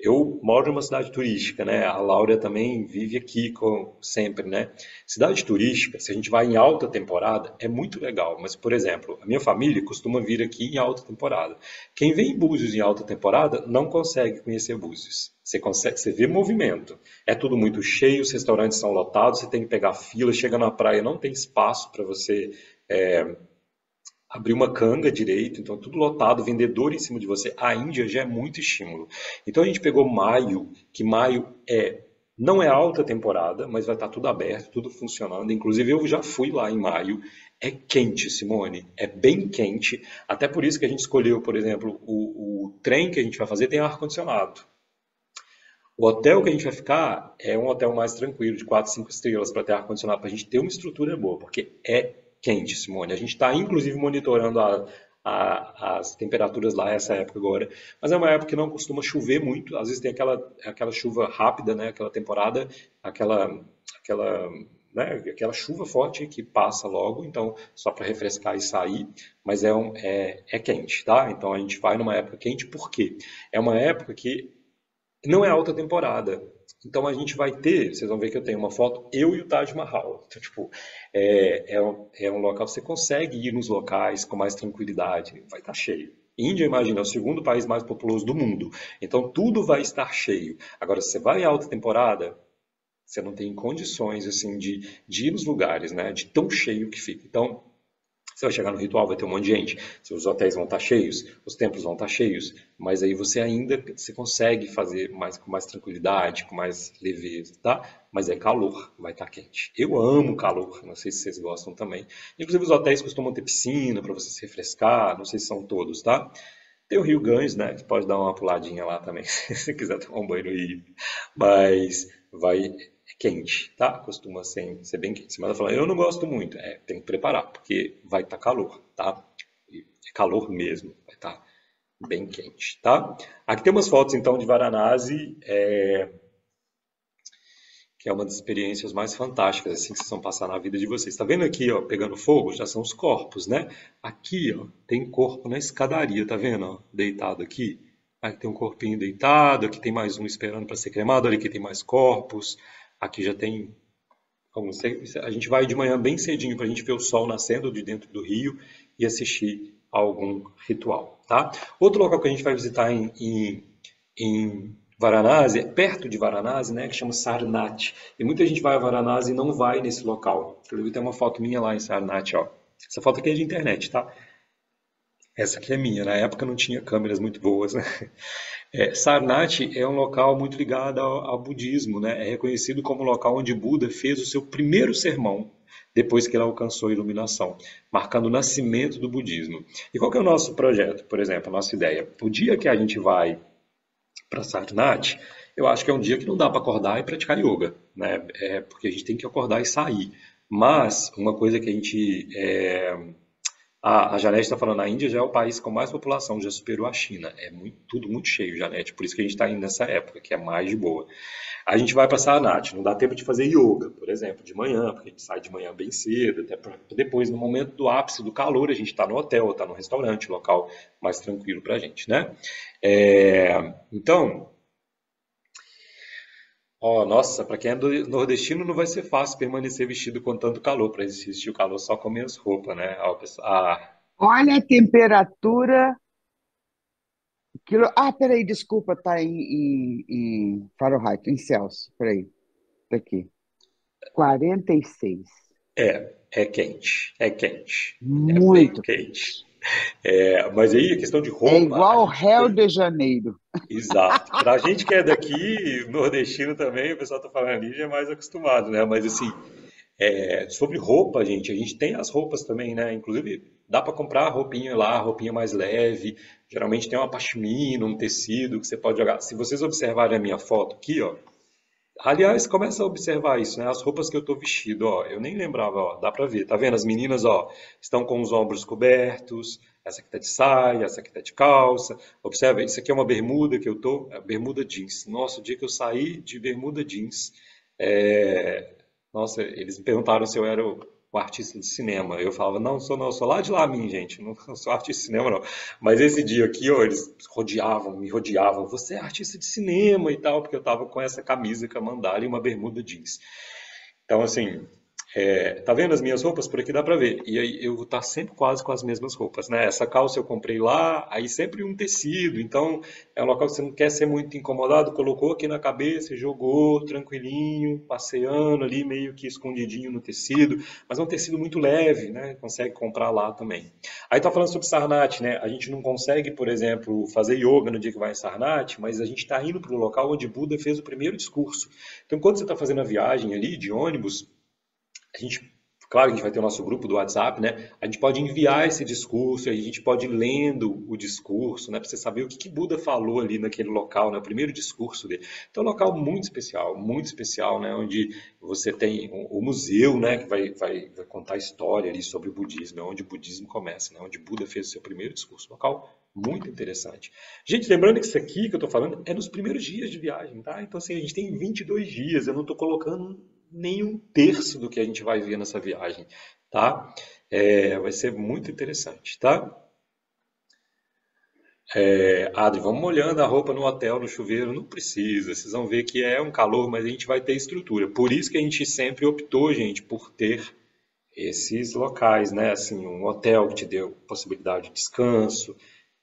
Speaker 1: eu moro numa cidade turística, né? A Laura também vive aqui sempre, né? Cidade turística, se a gente vai em alta temporada, é muito legal. Mas, por exemplo, a minha família costuma vir aqui em alta temporada. Quem vem em Búzios em alta temporada não consegue conhecer Búzios. Você vê movimento. É tudo muito cheio, os restaurantes são lotados, você tem que pegar fila, chega na praia, não tem espaço para você abrir uma canga direito, então tudo lotado, vendedor em cima de você. A Índia já é muito estímulo. Então a gente pegou maio, que maio não é alta temporada, mas vai estar tudo aberto, tudo funcionando. Inclusive eu já fui lá em maio. É quente, Simone, é bem quente. Até por isso que a gente escolheu, por exemplo, o trem que a gente vai fazer tem ar-condicionado. O hotel que a gente vai ficar é um hotel mais tranquilo, de 4, 5 estrelas, para ter ar-condicionado, para a gente ter uma estrutura boa, porque é quente, Simone. A gente está, inclusive, monitorando as temperaturas lá essa época agora, mas é uma época que não costuma chover muito, às vezes tem aquela chuva rápida, né, aquela temporada, aquela, aquela chuva forte que passa logo, então só para refrescar e sair, mas é quente, tá? Então a gente vai numa época quente, por quê? É uma época que não é alta temporada. Então a gente vai ter, vocês vão ver que eu tenho uma foto, eu e o Taj Mahal. Então, tipo, é um local que você consegue ir nos locais com mais tranquilidade. Vai estar cheio. Índia, imagina, é o segundo país mais populoso do mundo. Então tudo vai estar cheio. Agora, se você vai em alta temporada, você não tem condições assim de ir nos lugares, né? De tão cheio que fica. Então, você vai chegar no ritual, vai ter um monte de gente. Os hotéis vão estar cheios, os templos vão estar cheios, mas aí você consegue fazer com mais tranquilidade, com mais leveza, tá? Mas é calor, vai estar quente. Eu amo calor, não sei se vocês gostam também. Inclusive os hotéis costumam ter piscina para você se refrescar, não sei se são todos, tá? Tem o Rio Ganges, né? Você pode dar uma puladinha lá também, se você quiser tomar um banho no rio. Mas é quente, tá? Costuma ser bem quente. Mas ela fala, eu não gosto muito. Tem que preparar, porque vai estar calor, tá? E é calor mesmo, vai estar bem quente, tá? Aqui tem umas fotos então de Varanasi, que é uma das experiências mais fantásticas assim que vocês vão passar na vida de vocês. Tá vendo aqui, ó, pegando fogo? Já são os corpos, né? Aqui, ó, tem corpo na escadaria, tá vendo, ó, deitado aqui? Aqui tem um corpinho deitado, aqui tem mais um esperando para ser cremado, ali que tem mais corpos. Aqui já tem, a gente vai de manhã bem cedinho para a gente ver o sol nascendo de dentro do rio e assistir a algum ritual, tá? Outro local que a gente vai visitar em Varanasi, perto de Varanasi, né, que chama Sarnath. E muita gente vai a Varanasi e não vai nesse local. Inclusive tem uma foto minha lá em Sarnath, ó. Essa foto aqui é de internet, tá? Essa aqui é minha. Na época não tinha câmeras muito boas, né? Sarnath é um local muito ligado ao budismo, né? É reconhecido como o local onde Buda fez o seu primeiro sermão depois que ele alcançou a iluminação, marcando o nascimento do budismo. E qual que é o nosso projeto, por exemplo, a nossa ideia? O dia que a gente vai para Sarnath, eu acho que é um dia que não dá para acordar e praticar yoga, né? Porque a gente tem que acordar e sair. Mas uma coisa que a gente a Janete está falando, a Índia já é o país com mais população, já superou a China. Tudo muito cheio, Janete, por isso que a gente está indo nessa época, que é mais de boa. A gente vai para Sarnath, não dá tempo de fazer yoga, por exemplo, de manhã, porque a gente sai de manhã bem cedo, até pra depois, no momento do ápice do calor, a gente está no hotel, está no restaurante, local mais tranquilo para a gente, né? Então, ó, nossa, para quem é nordestino não vai ser fácil permanecer vestido com tanto calor, para resistir o calor só com menos roupa, né?
Speaker 2: Olha a temperatura. Peraí, desculpa, tá em Fahrenheit, em Celsius. Peraí, tá aqui. 46.
Speaker 1: é quente, é quente, é bem
Speaker 2: Muito
Speaker 1: quente.
Speaker 2: quente.
Speaker 1: Mas aí a questão de
Speaker 2: É
Speaker 1: roupa, a
Speaker 2: igual
Speaker 1: gente
Speaker 2: Rio
Speaker 1: tem.
Speaker 2: de Janeiro.
Speaker 1: Exato. Pra gente que é daqui, nordestino também, o pessoal tá falando ali, já é mais acostumado, né? Mas assim, sobre roupa, gente, a gente tem as roupas também, né? Inclusive, dá para comprar roupinha lá, roupinha mais leve. Geralmente tem uma pashmina, um tecido que você pode jogar. Se vocês observarem a minha foto aqui, ó. Aliás, começa a observar isso, né? As roupas que eu tô vestido, ó. Eu nem lembrava, ó. Dá pra ver, tá vendo? As meninas, ó, estão com os ombros cobertos. Essa aqui tá de saia, essa aqui tá de calça. Observa, isso aqui é uma bermuda que eu tô, bermuda jeans. Nossa, o dia que eu saí de bermuda jeans, é, nossa, eles me perguntaram se eu era o artista de cinema. Eu falava, não, sou não, sou lá de lá, minha gente, não sou artista de cinema, não. Mas esse dia aqui, ó, eles me rodeavam, você é artista de cinema e tal, porque eu tava com essa camisa com a mandala e uma bermuda jeans. Então, assim, tá vendo as minhas roupas? Por aqui dá pra ver. E aí eu vou estar sempre quase com as mesmas roupas, né? Essa calça eu comprei lá, aí sempre um tecido. Então é um local que você não quer ser muito incomodado, colocou aqui na cabeça, jogou tranquilinho, passeando ali, meio que escondidinho no tecido. Mas é um tecido muito leve, né? Consegue comprar lá também. Aí tá falando sobre Sarnath, né? A gente não consegue, por exemplo, fazer yoga no dia que vai em Sarnath, mas a gente está indo para o local onde Buda fez o primeiro discurso. Então, quando você está fazendo a viagem ali de ônibus, a gente, claro que a gente vai ter o nosso grupo do WhatsApp, né? A gente pode enviar esse discurso, a gente pode ir lendo o discurso, né? Para você saber o que Buda falou ali naquele local, né? O primeiro discurso dele. Então, é um local muito especial, né? Onde você tem o museu, né? Que vai contar a história ali sobre o budismo, né? Onde o budismo começa, né? Onde Buda fez o seu primeiro discurso. Um local muito interessante. Gente, lembrando que isso aqui que eu estou falando é nos primeiros dias de viagem, tá? Então, assim, a gente tem 22 dias, eu não estou colocando nem um terço do que a gente vai ver nessa viagem, tá? Vai ser muito interessante, tá? Adri, vamos molhando a roupa no hotel, no chuveiro, não precisa. Vocês vão ver que é um calor, mas a gente vai ter estrutura. Por isso que a gente sempre optou, gente, por ter esses locais, né? Assim, um hotel que te deu possibilidade de descanso,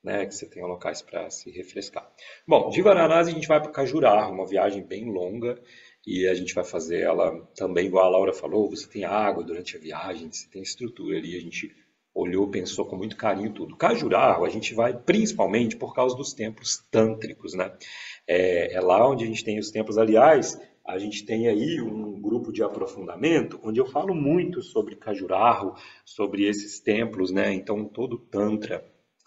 Speaker 1: né? Que você tenha locais para se refrescar. Bom, de Varanasi a gente vai para Cajurá, uma viagem bem longa e a gente vai fazer ela também, igual a Laura falou, você tem água durante a viagem, você tem estrutura ali, a gente olhou, pensou com muito carinho tudo. Cajurá, a gente vai principalmente por causa dos templos tântricos, né? É lá onde a gente tem os templos, aliás, a gente tem aí um grupo de aprofundamento onde eu falo muito sobre Cajurarro, sobre esses templos, né? Então todo o Tantra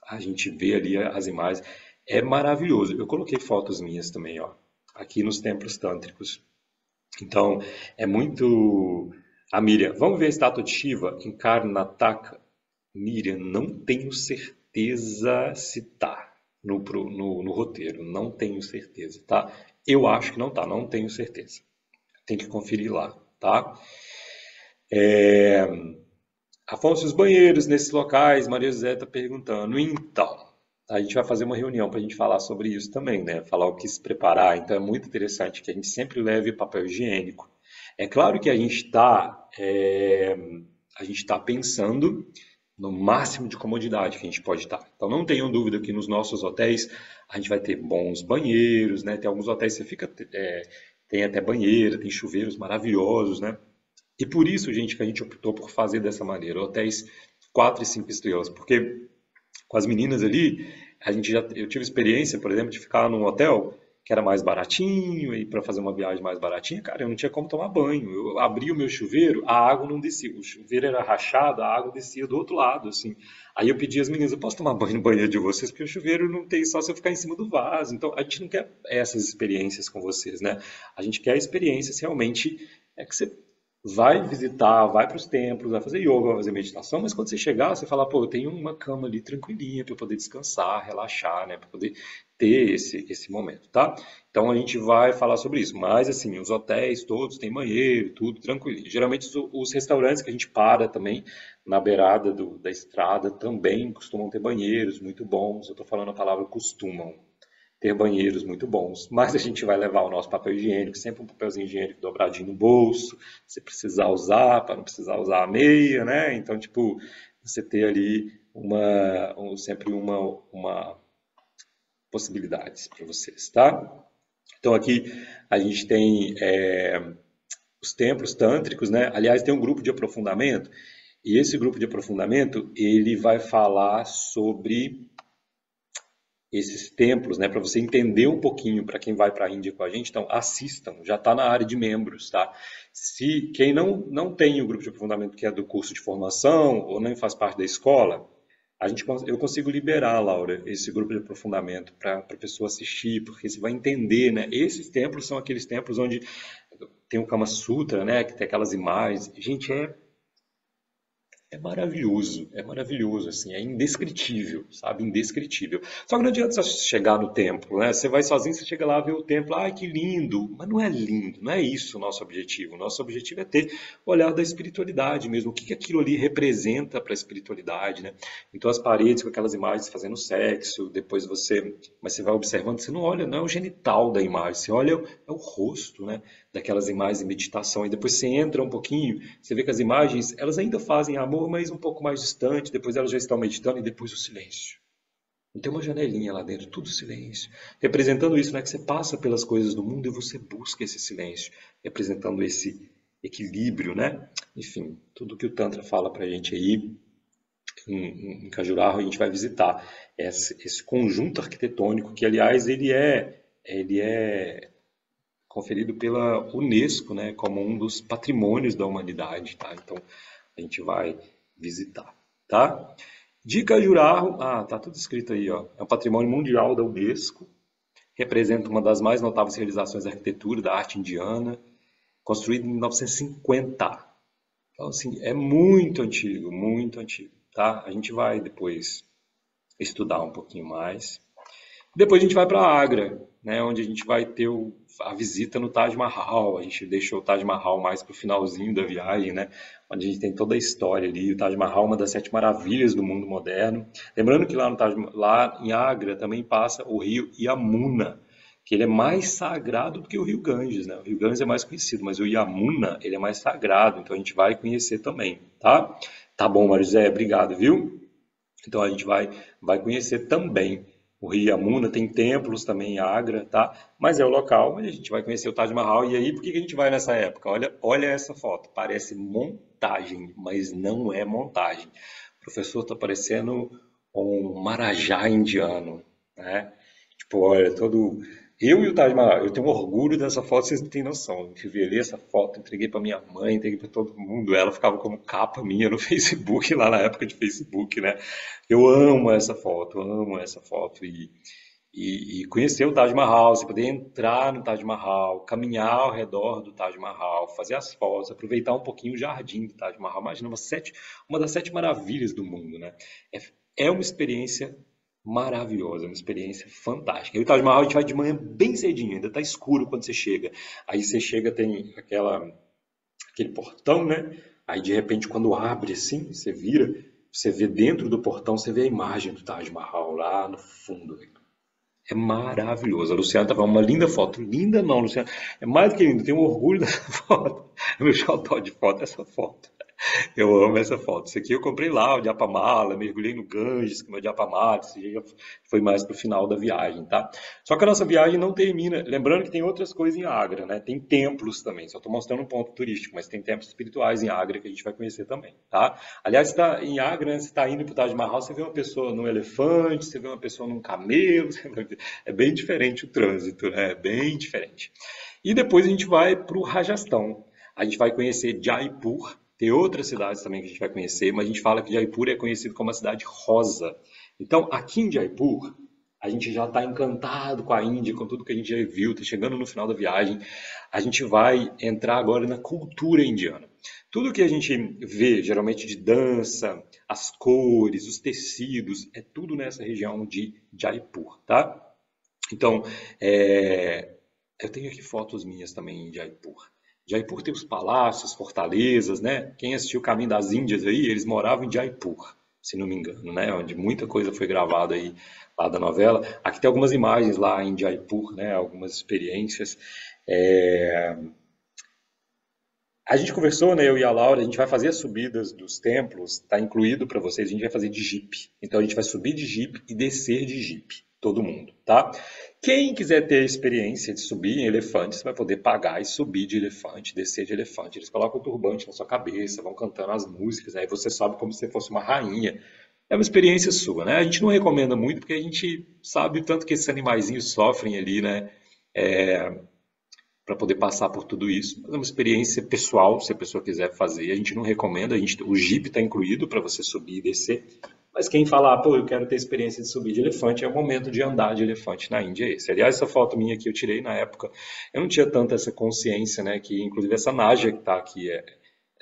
Speaker 1: A gente vê ali as imagens. É maravilhoso. Eu coloquei fotos minhas também, ó, aqui nos templos tântricos. Então, é muito. A Miriam, vamos ver a estátua de Shiva em Karnataka? Miriam, não tenho certeza se tá no roteiro. Não tenho certeza, tá? Eu acho que não tá, não tenho certeza. Tem que conferir lá, tá? Afonso, os banheiros nesses locais, Maria José está perguntando. Então, a gente vai fazer uma reunião para a gente falar sobre isso também, né? Falar o que se preparar. Então, é muito interessante que a gente sempre leve papel higiênico. É claro que a gente tá pensando no máximo de comodidade que a gente pode estar. Então, não tenham dúvida que nos nossos hotéis a gente vai ter bons banheiros, né? Tem alguns hotéis que você fica, tem até banheira, tem chuveiros maravilhosos, né? E por isso, gente, que a gente optou por fazer dessa maneira, hotéis 4 e 5 estrelas, porque com as meninas ali, eu tive experiência, por exemplo, de ficar num hotel que era mais baratinho e para fazer uma viagem mais baratinha, cara, eu não tinha como tomar banho. Eu abria o meu chuveiro, a água não descia. O chuveiro era rachado, a água descia do outro lado, assim. Aí eu pedi às meninas, eu posso tomar banho no banheiro de vocês, porque o chuveiro não tem só se eu ficar em cima do vaso. Então, a gente não quer essas experiências com vocês, né? A gente quer experiências realmente que você vai visitar, vai para os templos, vai fazer yoga, vai fazer meditação, mas quando você chegar, você fala, pô, eu tenho uma cama ali tranquilinha para eu poder descansar, relaxar, né, para poder ter esse momento, tá? Então a gente vai falar sobre isso, mas assim, os hotéis todos têm banheiro, tudo tranquilinho. Geralmente os restaurantes que a gente para também na beirada da estrada também costumam ter banheiros muito bons. Eu estou falando a palavra costumam ter banheiros muito bons, mas a gente vai levar o nosso papel higiênico, sempre um papelzinho higiênico dobradinho no bolso, se precisar usar, para não precisar usar a meia, né? Então, tipo, você ter ali sempre uma possibilidades para vocês, tá? Então aqui a gente tem os templos tântricos, né? Aliás, tem um grupo de aprofundamento, e esse grupo de aprofundamento, ele vai falar sobre esses templos, né, para você entender um pouquinho para quem vai para a Índia com a gente, então assistam, já está na área de membros, tá? Se quem não tem o grupo de aprofundamento que é do curso de formação ou nem faz parte da escola, eu consigo liberar, Laura, esse grupo de aprofundamento para a pessoa assistir, porque você vai entender, né? Esses templos são aqueles templos onde tem o Kama Sutra, né, que tem aquelas imagens. Gente, é maravilhoso, assim, é indescritível, sabe? Indescritível. Só que não adianta você chegar no templo, né? Você vai sozinho, você chega lá, vê o templo, ai que lindo, mas não é lindo, não é isso o nosso objetivo. O nosso objetivo é ter o olhar da espiritualidade mesmo, o que que aquilo ali representa para a espiritualidade, né? Então as paredes com aquelas imagens fazendo sexo, mas você vai observando, você não olha, não é o genital da imagem, você olha é o rosto, né? Daquelas imagens de meditação, e depois você entra um pouquinho, você vê que as imagens, elas ainda fazem amor, mas um pouco mais distante, depois elas já estão meditando, e depois o silêncio. Não tem uma janelinha lá dentro, tudo silêncio. Representando isso, né, que você passa pelas coisas do mundo e você busca esse silêncio, representando esse equilíbrio, né? Enfim, tudo que o Tantra fala pra gente aí, em Khajuraho, a gente vai visitar esse conjunto arquitetônico, que aliás ele é conferido pela Unesco, né, como um dos patrimônios da humanidade, tá? Então a gente vai visitar, tá? Dica Jurarro, tá tudo escrito aí, ó. É um patrimônio mundial da Unesco, representa uma das mais notáveis realizações da arquitetura da arte indiana, construído em 1950. Então assim, é muito antigo, tá? A gente vai depois estudar um pouquinho mais. Depois a gente vai para Agra, né, onde a gente vai ter a visita no Taj Mahal. A gente deixou o Taj Mahal mais para o finalzinho da viagem, né, onde a gente tem toda a história ali. O Taj Mahal é uma das 7 maravilhas do mundo moderno. Lembrando que lá em Agra também passa o rio Yamuna, que ele é mais sagrado do que o rio Ganges, né? O rio Ganges é mais conhecido, mas o Yamuna, ele é mais sagrado, então a gente vai conhecer também, tá? Tá bom, Marizé, obrigado, viu? Então a gente vai conhecer também o Rio Yamuna, tem templos também em Agra, tá? Mas é o local onde a gente vai conhecer o Taj Mahal. E aí, por que que a gente vai nessa época? Olha essa foto, parece montagem, mas não é montagem. O professor está parecendo um marajá indiano, né? Tipo, olha, todo Eu e o Taj Mahal, eu tenho orgulho dessa foto, vocês não têm noção. Eu revelei essa foto, entreguei para minha mãe, entreguei para todo mundo. Ela ficava como capa minha no Facebook, lá na época de Facebook, né? Eu amo essa foto. E conhecer o Taj Mahal, você poder entrar no Taj Mahal, caminhar ao redor do Taj Mahal, fazer as fotos, aproveitar um pouquinho o jardim do Taj Mahal. Imagina, uma das sete maravilhas do mundo, né? É uma experiência maravilhosa, uma experiência fantástica. E o Taj Mahal a gente vai de manhã bem cedinho, ainda está escuro quando você chega. Aí você chega, tem aquele portão, né? Aí de repente quando abre assim, você vira, você vê dentro do portão, você vê a imagem do Taj Mahal lá no fundo. É maravilhoso. A Luciana estava uma linda foto. Linda não, Luciana. É mais do que linda. Tenho um orgulho dessa foto. É meu xodó de foto, essa foto. Eu amo essa foto. Isso aqui eu comprei lá, o Diapamala, mergulhei no Ganges, com o Diapamala, isso já foi mais pro final da viagem, tá? Só que a nossa viagem não termina. Lembrando que tem outras coisas em Agra, né? Tem templos também. Só estou mostrando um ponto turístico, mas tem templos espirituais em Agra que a gente vai conhecer também, tá? Aliás, em Agra, né, você está indo pro Taj Mahal, você vê uma pessoa num elefante, você vê uma pessoa num camelo. É bem diferente o trânsito, né? É bem diferente. E depois a gente vai para o Rajastão. A gente vai conhecer Jaipur. Tem outras cidades também que a gente vai conhecer, mas a gente fala que Jaipur é conhecido como a cidade rosa. Então, aqui em Jaipur, a gente já está encantado com a Índia, com tudo que a gente já viu, está chegando no final da viagem. A gente vai entrar agora na cultura indiana. Tudo que a gente vê, geralmente de dança, as cores, os tecidos, é tudo nessa região de Jaipur, tá? Então, eu tenho aqui fotos minhas também em Jaipur. Jaipur tem os palácios, fortalezas, né? Quem assistiu o Caminho das Índias aí, eles moravam em Jaipur, se não me engano, né? Onde muita coisa foi gravada aí lá da novela. Aqui tem algumas imagens lá em Jaipur, né? Algumas experiências. É, A gente conversou, né, eu e a Laura, a gente vai fazer as subidas dos templos, tá incluído para vocês, a gente vai fazer de Jeep. Então a gente vai subir de Jeep e descer de Jeep, todo mundo, tá? Quem quiser ter a experiência de subir em elefante, você vai poder pagar e subir de elefante, descer de elefante. Eles colocam o turbante na sua cabeça, vão cantando as músicas, aí você sobe como se fosse uma rainha. É uma experiência sua, né? A gente não recomenda muito porque a gente sabe o tanto que esses animaizinhos sofrem ali, né? Para poder passar por tudo isso. Mas é uma experiência pessoal, se a pessoa quiser fazer. A gente não recomenda, o Jeep está incluído para você subir e descer. Mas quem falar, pô, eu quero ter experiência de subir de elefante, é o momento de andar de elefante na Índia. É esse. Aliás, essa foto minha que eu tirei na época, eu não tinha tanta essa consciência, né? Que inclusive essa Nádia que está aqui,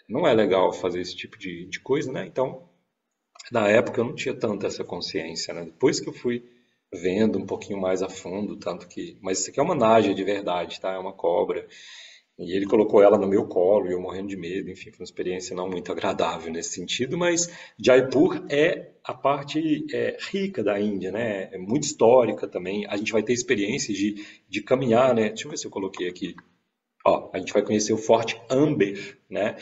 Speaker 1: não é legal fazer esse tipo de coisa, né? Então, na época eu não tinha tanta essa consciência, né? Depois que eu fui vendo um pouquinho mais a fundo, tanto que. Mas isso aqui é uma Nádia de verdade, tá? É uma cobra. E ele colocou ela no meu colo e eu morrendo de medo. Enfim, foi uma experiência não muito agradável nesse sentido. Mas Jaipur é a parte rica da Índia, né? É muito histórica também. A gente vai ter experiências de caminhar, né? Deixa eu ver se eu coloquei aqui. Ó, a gente vai conhecer o Forte Amber, né?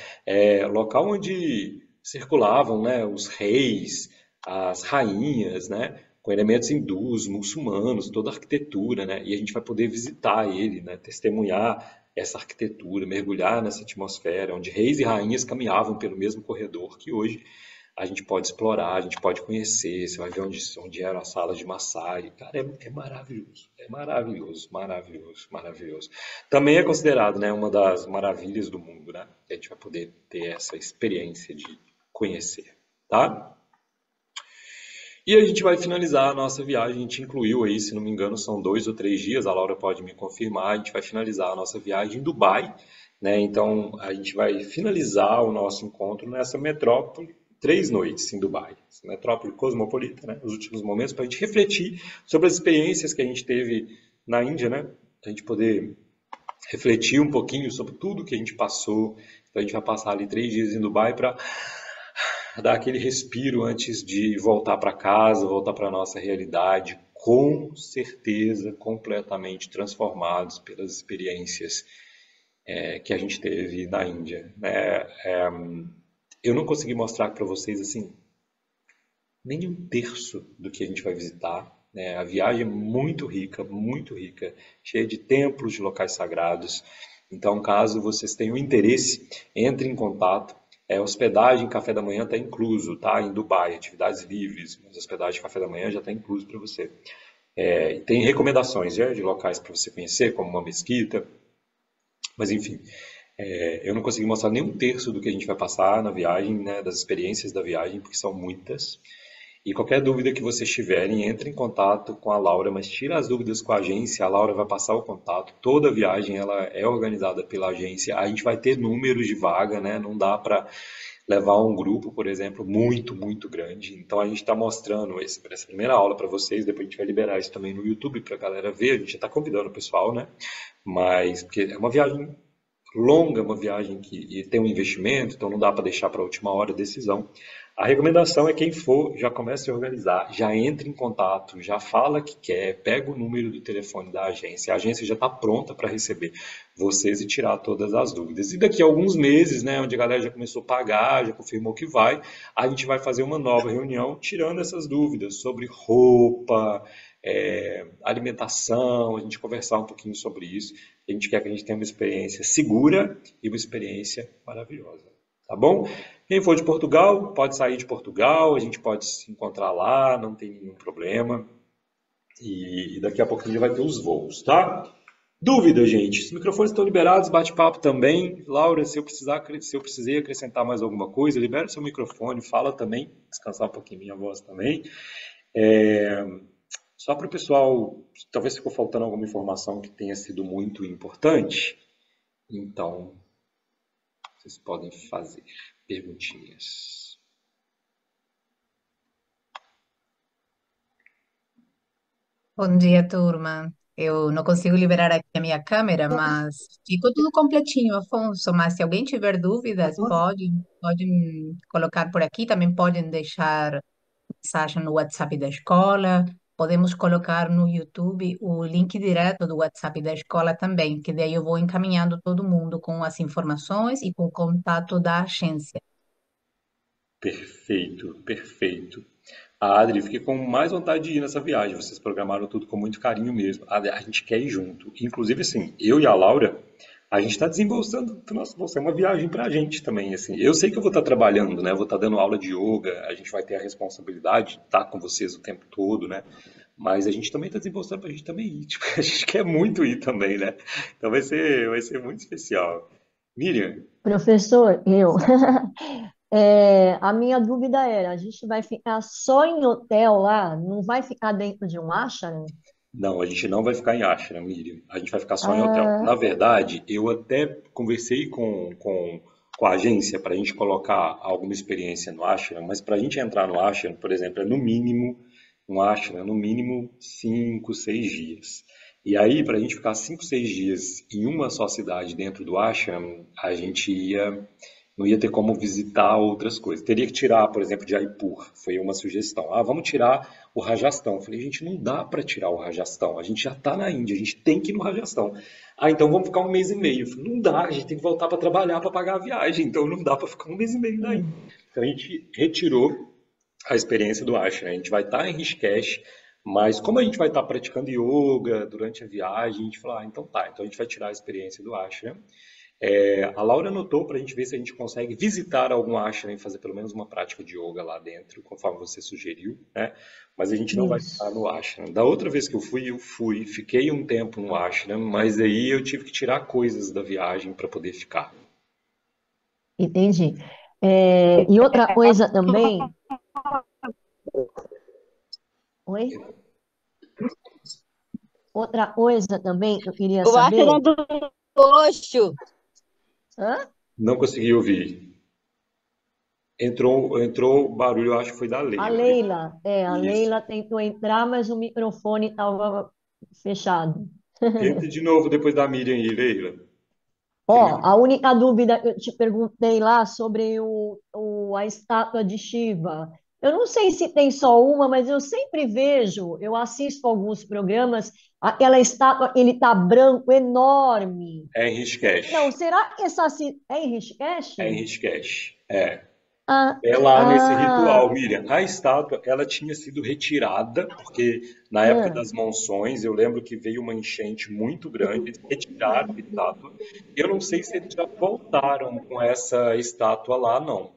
Speaker 1: Local onde circulavam, né, os reis, as rainhas, né, com elementos hindus, muçulmanos, toda a arquitetura, né? E a gente vai poder visitar ele, né, testemunhar essa arquitetura, mergulhar nessa atmosfera, onde reis e rainhas caminhavam pelo mesmo corredor que hoje a gente pode explorar, a gente pode conhecer, você vai ver onde eram as salas de massagem. Cara, é maravilhoso, é maravilhoso, maravilhoso, maravilhoso. Também é considerado, né, uma das maravilhas do mundo, né? A gente vai poder ter essa experiência de conhecer, tá? E a gente vai finalizar a nossa viagem, a gente incluiu aí, se não me engano, são 2 ou 3 dias, a Laura pode me confirmar, a gente vai finalizar a nossa viagem em Dubai, né? Então a gente vai finalizar o nosso encontro nessa metrópole, 3 noites em Dubai, essa metrópole cosmopolita, né? Nos últimos momentos, para a gente refletir sobre as experiências que a gente teve na Índia, né? A gente poder refletir um pouquinho sobre tudo que a gente passou. Então a gente vai passar ali 3 dias em Dubai para dar aquele respiro antes de voltar para casa, voltar para a nossa realidade, com certeza completamente transformados pelas experiências que a gente teve na Índia, né? Eu não consegui mostrar para vocês assim nem um terço do que a gente vai visitar, né? A viagem é muito rica, cheia de templos, de locais sagrados. Então, caso vocês tenham interesse, entre em contato. Hospedagem, café da manhã está incluso, tá? Em Dubai, atividades livres, mas hospedagem, café da manhã já está incluso para você. Tem recomendações, de locais para você conhecer, como uma mesquita, mas enfim, eu não consegui mostrar nem um terço do que a gente vai passar na viagem, né, das experiências da viagem, porque são muitas. E qualquer dúvida que vocês tiverem, entre em contato com a Laura, mas tira as dúvidas com a agência, a Laura vai passar o contato. Toda viagem ela é organizada pela agência. A gente vai ter números de vaga, né? Não dá para levar um grupo, por exemplo, muito, muito grande. Então a gente está mostrando essa primeira aula para vocês, depois a gente vai liberar isso também no YouTube para a galera ver. A gente já está convidando o pessoal, né? Mas porque é uma viagem longa, uma viagem que e tem um investimento, então não dá para deixar para a última hora a decisão. A recomendação é quem for, já comece a se organizar, já entre em contato, já fala que quer, pega o número do telefone da agência. A agência já está pronta para receber vocês e tirar todas as dúvidas. E daqui a alguns meses, né, onde a galera já começou a pagar, já confirmou que vai, a gente vai fazer uma nova reunião tirando essas dúvidas sobre roupa, alimentação, a gente conversar um pouquinho sobre isso. A gente quer que a gente tenha uma experiência segura e uma experiência maravilhosa. Tá bom? Quem for de Portugal, pode sair de Portugal, a gente pode se encontrar lá, não tem nenhum problema. E daqui a pouquinho já vai ter os voos, tá? Dúvida, gente? Os microfones estão liberados, bate-papo também. Laura, se eu precisei acrescentar mais alguma coisa, libera o seu microfone, fala também, descansar um pouquinho minha voz também. É, Só para o pessoal, talvez ficou faltando alguma informação que tenha sido muito importante, então vocês podem fazer perguntinhas.
Speaker 3: Bom dia, turma. Eu não consigo liberar aqui a minha câmera, mas ficou tudo completinho, Afonso. Mas se alguém tiver dúvidas, pode colocar por aqui. Também podem deixar mensagem no WhatsApp da escola. Podemos colocar no YouTube o link direto do WhatsApp da escola também, que daí eu vou encaminhando todo mundo com as informações e com o contato da agência.
Speaker 1: Perfeito, perfeito. A Adri, fiquei com mais vontade de ir nessa viagem. Vocês programaram tudo com muito carinho mesmo. A gente quer ir junto. Inclusive, assim, eu e a Laura, a gente está desembolsando do nosso bolso. É uma viagem para a gente também, assim. Eu sei que eu vou estar trabalhando, né? Vou estar dando aula de yoga. A gente vai ter a responsabilidade de estar com vocês o tempo todo, né? Mas a gente também está desembolsando para a gente também ir. Tipo, a gente quer muito ir também, né? Então vai ser muito especial. Miriam,
Speaker 4: Professor, a minha dúvida era, a gente vai ficar só em hotel lá? Não vai ficar dentro de um ashram?
Speaker 1: não, a gente não vai ficar em Ashram, Miriam. A gente vai ficar só em hotel.
Speaker 4: Ah,
Speaker 1: Na verdade, eu até conversei com a agência para a gente colocar alguma experiência no Ashram, mas para a gente entrar no Ashram, por exemplo, é no mínimo, um Ashram, é no mínimo 5, 6 dias. E aí, para a gente ficar 5, 6 dias em uma só cidade dentro do Ashram, a gente não ia ter como visitar outras coisas. Teria que tirar, por exemplo, de Jaipur, foi uma sugestão. Ah, vamos tirar o Rajastão. Eu falei, gente, não dá para tirar o Rajastão. A gente já está na Índia, a gente tem que ir no Rajastão. Ah, então vamos ficar um mês e meio. Eu falei, não dá, a gente tem que voltar para trabalhar para pagar a viagem, então não dá para ficar um mês e meio na Índia.
Speaker 4: hum,
Speaker 1: Então a gente retirou a experiência do Ashram. A gente vai estar em Rishikesh, mas como a gente vai estar praticando yoga durante a viagem, a gente falou, ah, então tá, então a gente vai tirar a experiência do Ashram. A Laura anotou para a gente ver se a gente consegue visitar algum ashram e fazer pelo menos uma prática de yoga lá dentro, conforme você sugeriu, né? Mas a gente não vai ficar
Speaker 4: isso,
Speaker 1: no ashram. Da outra vez que eu fui, fiquei um tempo no ashram, mas aí eu tive que tirar coisas da viagem para poder ficar.
Speaker 4: entendi. E outra coisa também, oi? Outra coisa também que eu queria
Speaker 5: O Ashram
Speaker 4: saber,
Speaker 5: do Osho.
Speaker 4: hã?
Speaker 1: Não consegui ouvir. Entrou barulho, eu acho que foi da
Speaker 4: A
Speaker 1: Leila.
Speaker 4: Leila, a
Speaker 1: Isso.
Speaker 4: Leila tentou entrar, mas o microfone estava fechado.
Speaker 1: Entra de novo depois da Miriam e Leila. Que
Speaker 4: Ó,
Speaker 1: nem-
Speaker 4: a única dúvida que eu te perguntei lá sobre a estátua de Shiva. Eu não sei se tem só uma, mas eu sempre vejo, eu assisto alguns programas, aquela estátua, ele tá branco, enorme.
Speaker 1: É em
Speaker 4: Não,
Speaker 1: Rishikesh.
Speaker 4: será que é em Rishikesh?
Speaker 1: É em Rishikesh. É.
Speaker 4: Ah,
Speaker 1: É lá nesse
Speaker 4: ah,
Speaker 1: ritual, Miriam. A estátua, ela tinha sido retirada, porque na época
Speaker 4: ah,
Speaker 1: das monções, eu lembro que veio uma enchente muito grande, eles retiraram a estátua. Eu não sei se eles já voltaram com essa estátua lá, não.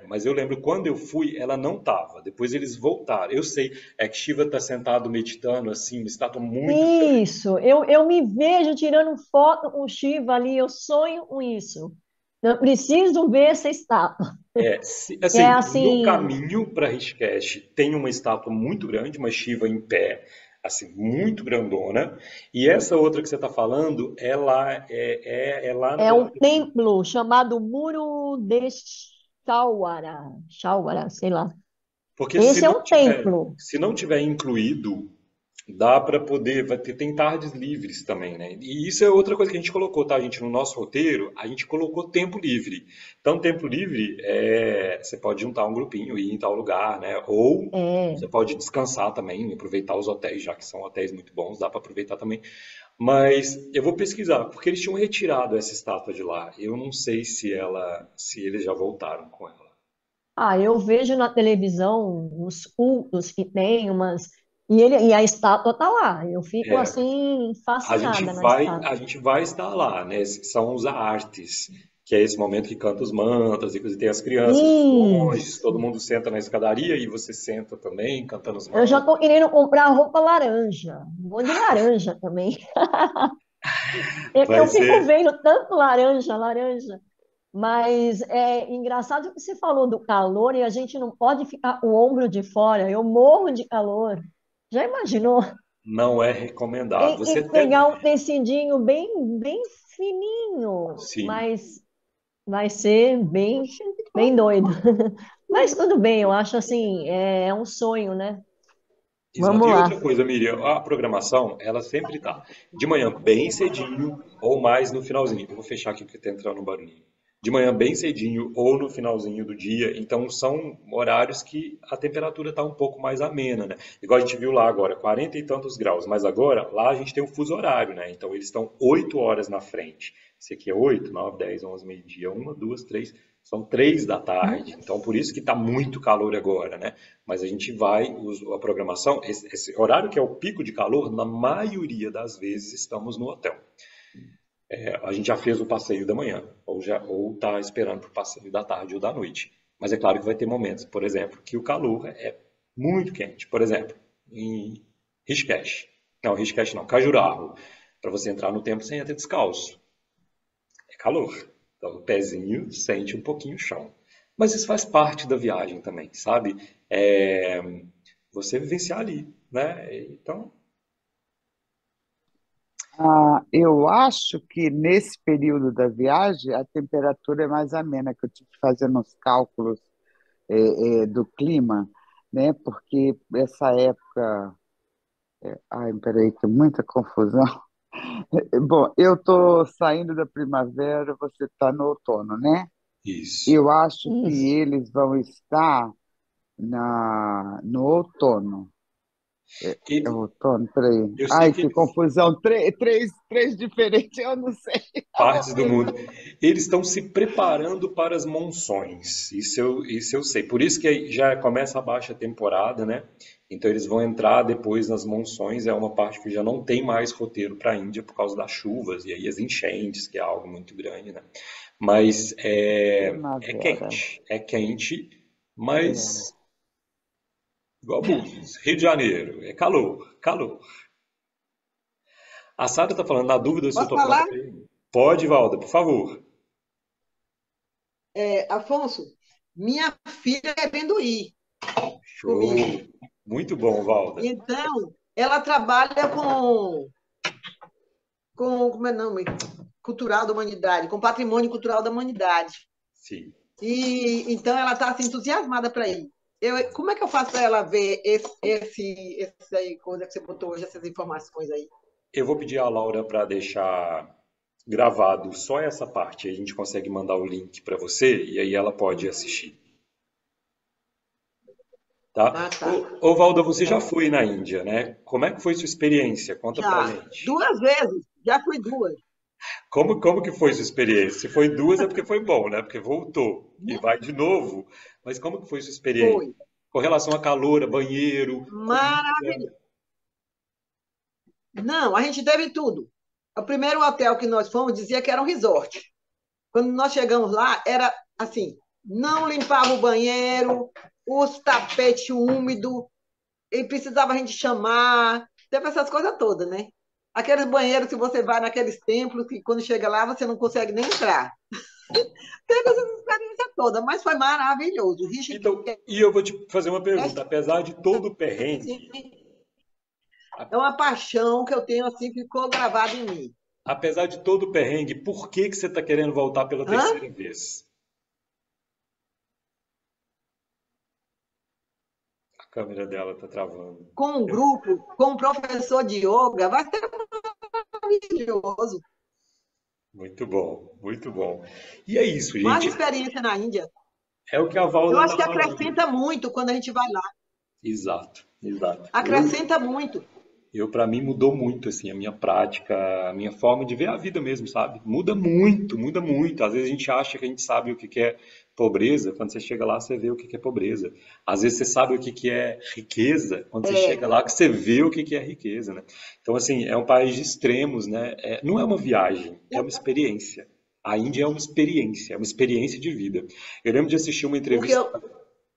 Speaker 1: Mas eu lembro quando eu fui, ela não estava. Depois eles voltaram. Eu sei, é que Shiva está sentado meditando, assim, uma estátua muito grande.
Speaker 4: Isso, eu me vejo tirando foto com o Shiva ali, eu sonho com isso. Eu preciso ver essa estátua. É
Speaker 1: Assim, no
Speaker 4: assim,
Speaker 1: caminho para Rishikesh tem uma estátua muito grande, uma Shiva em pé, assim, muito grandona. E essa outra que você está falando, é lá no
Speaker 4: é um
Speaker 1: Brasil.
Speaker 4: templo chamado Muro de Shawara, sei lá.
Speaker 1: Porque
Speaker 4: Esse é um templo.
Speaker 1: se não tiver incluído, dá para poder, tem tardes livres também, né? E isso é outra coisa que a gente colocou, tá, gente? No nosso roteiro, a gente colocou tempo livre. Então, tempo livre, você pode juntar um grupinho e ir em tal lugar, né? Ou
Speaker 4: É.
Speaker 1: você pode descansar também, aproveitar os hotéis, já que são hotéis muito bons, dá para aproveitar também. Mas eu vou pesquisar, porque eles tinham retirado essa estátua de lá. Eu não sei se eles já voltaram com ela.
Speaker 4: Ah, eu vejo na televisão os cultos que tem umas e a estátua tá lá. Eu fico
Speaker 1: É,
Speaker 4: assim fascinada na estátua.
Speaker 1: a gente vai estar lá, né? São os artes, que é esse momento que canta os mantras e coisa, e tem as crianças, os monges,
Speaker 4: Isso.
Speaker 1: todo mundo senta na escadaria e você senta também, cantando os
Speaker 4: Eu já
Speaker 1: mantras.
Speaker 4: estou querendo comprar roupa laranja. Vou de laranja também.
Speaker 1: Vai
Speaker 4: Eu fico
Speaker 1: ser.
Speaker 4: vendo tanto laranja, laranja. Mas é engraçado que você falou do calor e a gente não pode ficar com o ombro de fora. Eu morro de calor. Já imaginou?
Speaker 1: Não é recomendado. Você
Speaker 4: E
Speaker 1: até.
Speaker 4: pegar um tecidinho bem fininho,
Speaker 1: Sim,
Speaker 4: mas vai ser bem doido. Mas tudo bem, eu acho assim, é um sonho, né?
Speaker 1: exato.
Speaker 4: Vamos
Speaker 1: E outra
Speaker 4: lá.
Speaker 1: coisa, Miriam, a programação, ela sempre tá de manhã bem cedinho ou mais no finalzinho. Eu vou fechar aqui porque tá entrando um barulhinho. De manhã bem cedinho ou no finalzinho do dia. Então são horários que a temperatura tá um pouco mais amena, né? Igual a gente viu lá agora, 40 e tantos graus. Mas agora, lá a gente tem um fuso horário, né? Então eles estão 8 horas na frente. Esse aqui é 8, 9, 10, 11, meio-dia, uma, duas, três. São 3 da tarde. Então por isso que tá muito calor agora, né? Mas a gente vai, a programação, esse horário que é o pico de calor, na maioria das vezes estamos no hotel. A gente já fez o passeio da manhã, ou está esperando para o passeio da tarde ou da noite. Mas é claro que vai ter momentos, por exemplo, que o calor é muito quente. Por exemplo, em Rishikesh. Não, Rishikesh não, Khajuraho. Para você entrar no templo sem entrar descalço. É calor. Então o pezinho sente um pouquinho o chão. Mas isso faz parte da viagem também, sabe? É, você vivenciar ali, né? Então,
Speaker 2: Eu acho que nesse período da viagem a temperatura é mais amena, que eu tive fazendo os cálculos do clima, né? Porque essa época, ai, peraí, que muita confusão. Bom, eu estou saindo da primavera, você está no outono, né?
Speaker 1: isso.
Speaker 2: Eu acho que
Speaker 4: Isso.
Speaker 2: eles vão estar no outono. É
Speaker 1: E
Speaker 2: outono, peraí.
Speaker 1: eu sei
Speaker 2: Ai,
Speaker 1: que
Speaker 2: que
Speaker 1: eles,
Speaker 2: confusão. Três diferentes, eu não sei. Eu vou
Speaker 1: partes do
Speaker 2: perder.
Speaker 1: mundo, eles estão se preparando para as monções. Isso eu sei. Por isso que aí já começa a baixa temporada, né? Então eles vão entrar depois nas monções. É uma parte que já não tem mais roteiro para a Índia por causa das chuvas e aí as enchentes, que é algo muito grande, né? Mas
Speaker 2: Primavera.
Speaker 1: é quente,
Speaker 2: É.
Speaker 1: mas igual Búzios, Rio de Janeiro, é calor, calor. A Sara está falando, na dúvida se eu
Speaker 6: Posso
Speaker 1: estou pronta
Speaker 6: falar?
Speaker 1: para ir. Pode, Valda, por favor.
Speaker 6: Afonso, minha filha é Benduí comigo.
Speaker 1: Show. Muito bom, Valda.
Speaker 6: Então, ela trabalha como é o nome? Cultural da humanidade, com patrimônio cultural da humanidade.
Speaker 1: Sim.
Speaker 6: E então ela está assim, entusiasmada para ir. Como é que eu faço para ela ver esse aí, coisa que você botou hoje, essas informações aí?
Speaker 1: Eu vou pedir a Laura para deixar gravado só essa parte. A gente consegue mandar o link para você e aí ela pode assistir, tá?
Speaker 6: Ah, tá.
Speaker 1: Ô, Valda, você já foi na Índia, né? Como é que foi sua experiência? Conta pra
Speaker 6: Já.
Speaker 1: gente.
Speaker 6: 2 vezes. Já fui 2.
Speaker 1: Como que foi sua experiência? Se foi duas é porque foi bom, né? Porque voltou e vai de novo. Mas como que foi sua experiência?
Speaker 6: Foi.
Speaker 1: Com relação a calor, a banheiro, comida?
Speaker 6: Maravilhoso. Não, a gente teve tudo. O primeiro hotel que nós fomos dizia que era um resort. Quando nós chegamos lá, era assim, não limpava o banheiro, os tapetes úmidos, e precisava a gente chamar, teve essas coisas todas, né? Aqueles banheiros que você vai naqueles templos que quando chega lá você não consegue nem entrar. Teve essas experiências todas, mas foi maravilhoso.
Speaker 1: Então, e eu vou te fazer uma pergunta. Apesar de todo o perrengue,
Speaker 6: É uma paixão que eu tenho assim, ficou gravada em mim.
Speaker 1: apesar de todo o perrengue, por que que você está querendo voltar pela
Speaker 6: Hã?
Speaker 1: terceira vez? A câmera dela está travando.
Speaker 6: Com um grupo, com um professor de yoga, vai ser maravilhoso.
Speaker 1: Muito bom, muito bom. E é isso,
Speaker 6: Mais
Speaker 1: gente.
Speaker 6: experiência na Índia.
Speaker 1: É o que a
Speaker 6: Eu
Speaker 1: Valda
Speaker 6: acho
Speaker 1: está
Speaker 6: que
Speaker 1: falando.
Speaker 6: acrescenta muito quando a gente vai lá.
Speaker 1: Exato, exato.
Speaker 6: Acrescenta muito.
Speaker 1: Para mim mudou muito assim a minha prática, a minha forma de ver a vida mesmo, sabe? Muda muito, muda muito. Às vezes a gente acha que a gente sabe o que que é pobreza, quando você chega lá você vê o que que é pobreza. Às vezes você sabe o que que é riqueza, quando você chega
Speaker 6: É,
Speaker 1: lá que você vê o que que é riqueza, né? Então assim, é um país de extremos, né? Não é uma viagem, é uma experiência. A Índia é uma experiência de vida. Eu lembro de assistir uma
Speaker 6: porque
Speaker 1: entrevista.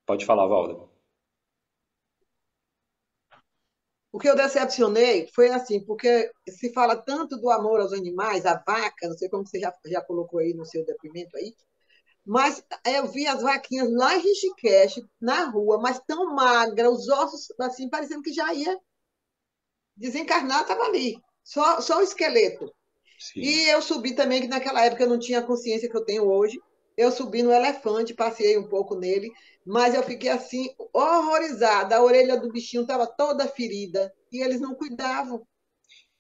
Speaker 1: Pode falar, Valda.
Speaker 6: o que eu decepcionei foi assim, porque se fala tanto do amor aos animais, a vaca, não sei como você já colocou aí no seu depoimento aí, mas eu vi as vaquinhas lá em Rishikesh, na rua, mas tão magra, os ossos assim, parecendo que já ia desencarnar, estava ali, só o esqueleto.
Speaker 1: Sim.
Speaker 6: E eu subi também, que naquela época eu não tinha a consciência que eu tenho hoje. Eu subi no elefante, passei um pouco nele, mas eu fiquei assim, horrorizada. A orelha do bichinho estava toda ferida e eles não cuidavam.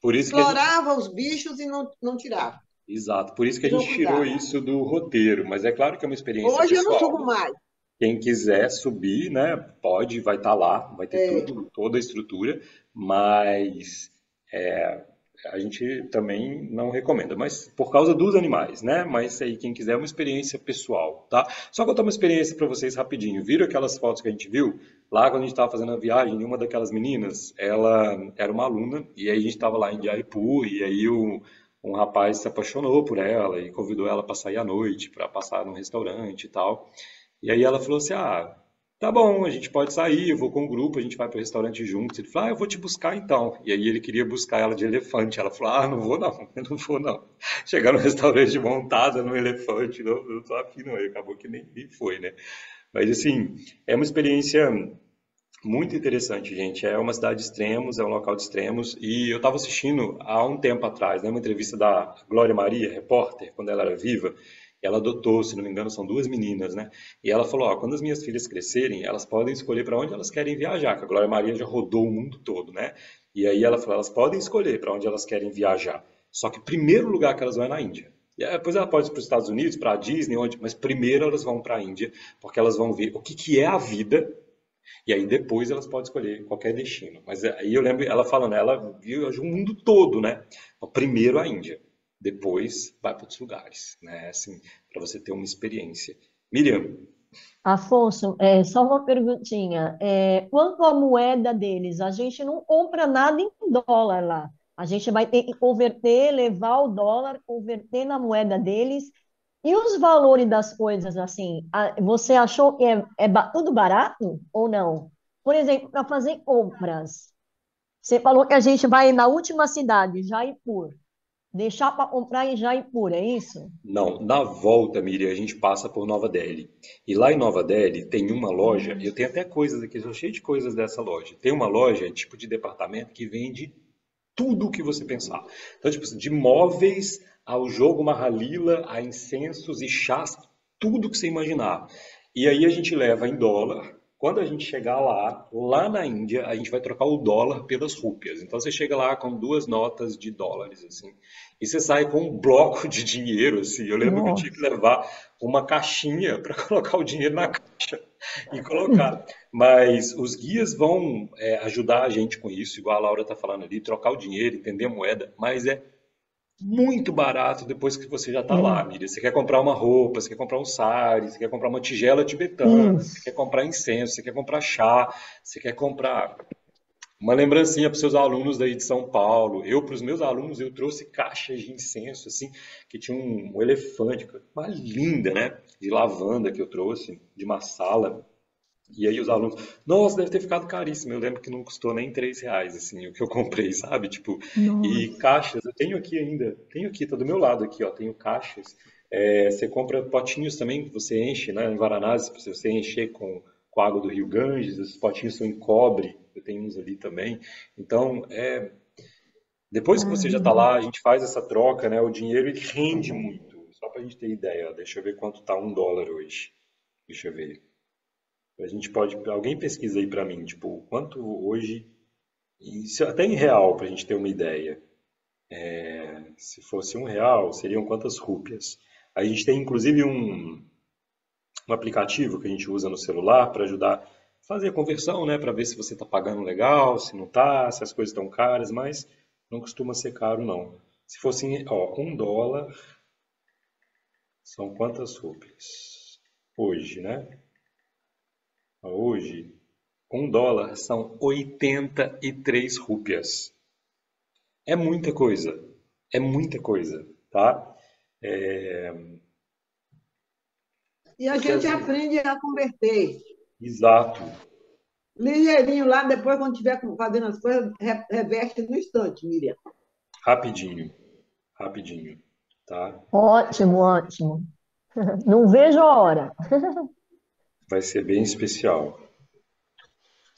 Speaker 1: Por isso que a gente
Speaker 6: Exploravam os bichos e não tiravam,
Speaker 1: Exato, por isso que a
Speaker 6: não
Speaker 1: gente tirou
Speaker 6: cuidavam.
Speaker 1: isso do roteiro, mas é claro que é uma experiência
Speaker 6: Hoje eu não
Speaker 1: pessoal,
Speaker 6: subo
Speaker 1: né?
Speaker 6: mais.
Speaker 1: Quem quiser subir, né, pode, vai estar lá, vai ter
Speaker 6: É,
Speaker 1: tudo, toda a estrutura, mas é, a gente também não recomenda, mas por causa dos animais, né? Mas aí quem quiser é uma experiência pessoal, tá? Só contar uma experiência para vocês rapidinho. Viram aquelas fotos que a gente viu? Lá quando a gente estava fazendo a viagem, uma daquelas meninas, ela era uma aluna, e aí a gente estava lá em Jaipur, e aí um rapaz se apaixonou por ela e convidou ela para sair à noite, para passar num restaurante e tal. E aí ela falou assim: Ah, tá bom, a gente pode sair, eu vou com o grupo, a gente vai pro restaurante juntos. Ele falou: Ah, eu vou te buscar então. E aí ele queria buscar ela de elefante. Ela falou: Ah, não vou não, eu não vou não. Chegar no restaurante montada no elefante, não tô afim não. E acabou que nem foi, né? Mas assim, é uma experiência muito interessante, gente. É uma cidade de extremos, é um local de extremos. E eu estava assistindo há um tempo atrás, né, uma entrevista da Glória Maria, repórter, quando ela era viva. Ela adotou, se não me engano, são duas meninas, né? E ela falou: Ó, quando as minhas filhas crescerem, elas podem escolher para onde elas querem viajar, que a Glória Maria já rodou o mundo todo, né? E aí ela falou: elas podem escolher para onde elas querem viajar. Só que o primeiro lugar que elas vão é na Índia. E aí, depois ela pode ir para os Estados Unidos, para a Disney, mas primeiro elas vão para a Índia, porque elas vão ver o que que é a vida e aí depois elas podem escolher qualquer destino. Mas aí eu lembro ela falando, ela viu o mundo todo, né? Então, primeiro a Índia, depois vai para outros lugares, né? Assim, para você ter uma experiência. Miriam,
Speaker 4: Afonso, só uma perguntinha. Quanto à moeda deles, a gente não compra nada em dólar lá. A gente vai ter que converter, levar o dólar, converter na moeda deles. E os valores das coisas, assim, você achou que tudo barato ou não? Por exemplo, para fazer compras, você falou que a gente vai na última cidade, Jaipur. Deixar para comprar em Jaipur, é isso?
Speaker 1: não, na volta, Miriam, a gente passa por Nova Delhi. E lá em Nova Delhi tem uma loja,
Speaker 4: Hum.
Speaker 1: eu tenho até coisas aqui, estou cheio de coisas dessa loja. Tem uma loja, tipo de departamento, que vende tudo o que você pensar. Então, tipo, assim, de móveis ao jogo Mahalila, a incensos e chás, tudo que você imaginar. E aí a gente leva em dólar. Quando a gente chegar lá na Índia, a gente vai trocar o dólar pelas rúpias. Então você chega lá com duas notas de dólares, assim, e você sai com um bloco de dinheiro, assim. Eu lembro que eu tinha que
Speaker 4: Nossa.
Speaker 1: levar uma caixinha para colocar o dinheiro na caixa e colocar. Mas os guias vão ajudar a gente com isso, igual a Laura está falando ali, trocar o dinheiro, entender a moeda, mas é muito barato depois que você já está lá,
Speaker 4: É,
Speaker 1: Miriam. Você quer comprar uma roupa, você quer comprar um sari, você quer comprar uma tigela tibetana, você quer
Speaker 4: isso.
Speaker 1: comprar incenso, você quer comprar chá, você quer comprar Uma lembrancinha para os seus alunos daí de São Paulo. Eu, para os meus alunos, eu trouxe caixas de incenso, assim, que tinha um elefante, uma linda, né? De lavanda que eu trouxe, de uma sala. E aí os alunos, nossa, deve ter ficado caríssimo. Eu lembro que não custou nem R$ 3, assim, o que eu comprei, sabe? Tipo, e
Speaker 4: Nossa.
Speaker 1: caixas, eu tenho aqui ainda, tenho aqui, tá do meu lado aqui, ó, tenho caixas. Você compra potinhos também que você enche, né? Em Varanasi, se você encher com água do Rio Ganges, esses potinhos são em cobre, eu tenho uns ali também. Então, depois que você já está
Speaker 4: Caramba.
Speaker 1: lá, a gente faz essa troca, né? O dinheiro ele rende muito. Só para a gente ter ideia, ó, deixa eu ver quanto tá US$ 1 hoje. Deixa eu ver. A gente pode. Alguém pesquisa aí pra mim, tipo, quanto hoje. Até em real, pra gente ter uma ideia. Se fosse R$ 1, seriam quantas rúpias? A gente tem inclusive um aplicativo que a gente usa no celular para ajudar a fazer a conversão, né? Para ver se você está pagando legal, se não está, se as coisas estão caras, mas não costuma ser caro, não. Se fosse, ó, US$ 1, são quantas rúpias? Hoje, né? Hoje, US$ 1 são 83 rúpias. É muita coisa, tá? É,
Speaker 6: E a
Speaker 1: porque
Speaker 6: gente
Speaker 1: assim,
Speaker 6: aprende a converter.
Speaker 1: exato,
Speaker 6: Ligeirinho lá, depois, quando estiver fazendo as coisas, reverte no instante, Miriam.
Speaker 1: rapidinho, rapidinho, tá?
Speaker 4: Ótimo, ótimo. Não vejo a hora.
Speaker 1: Vai ser bem especial.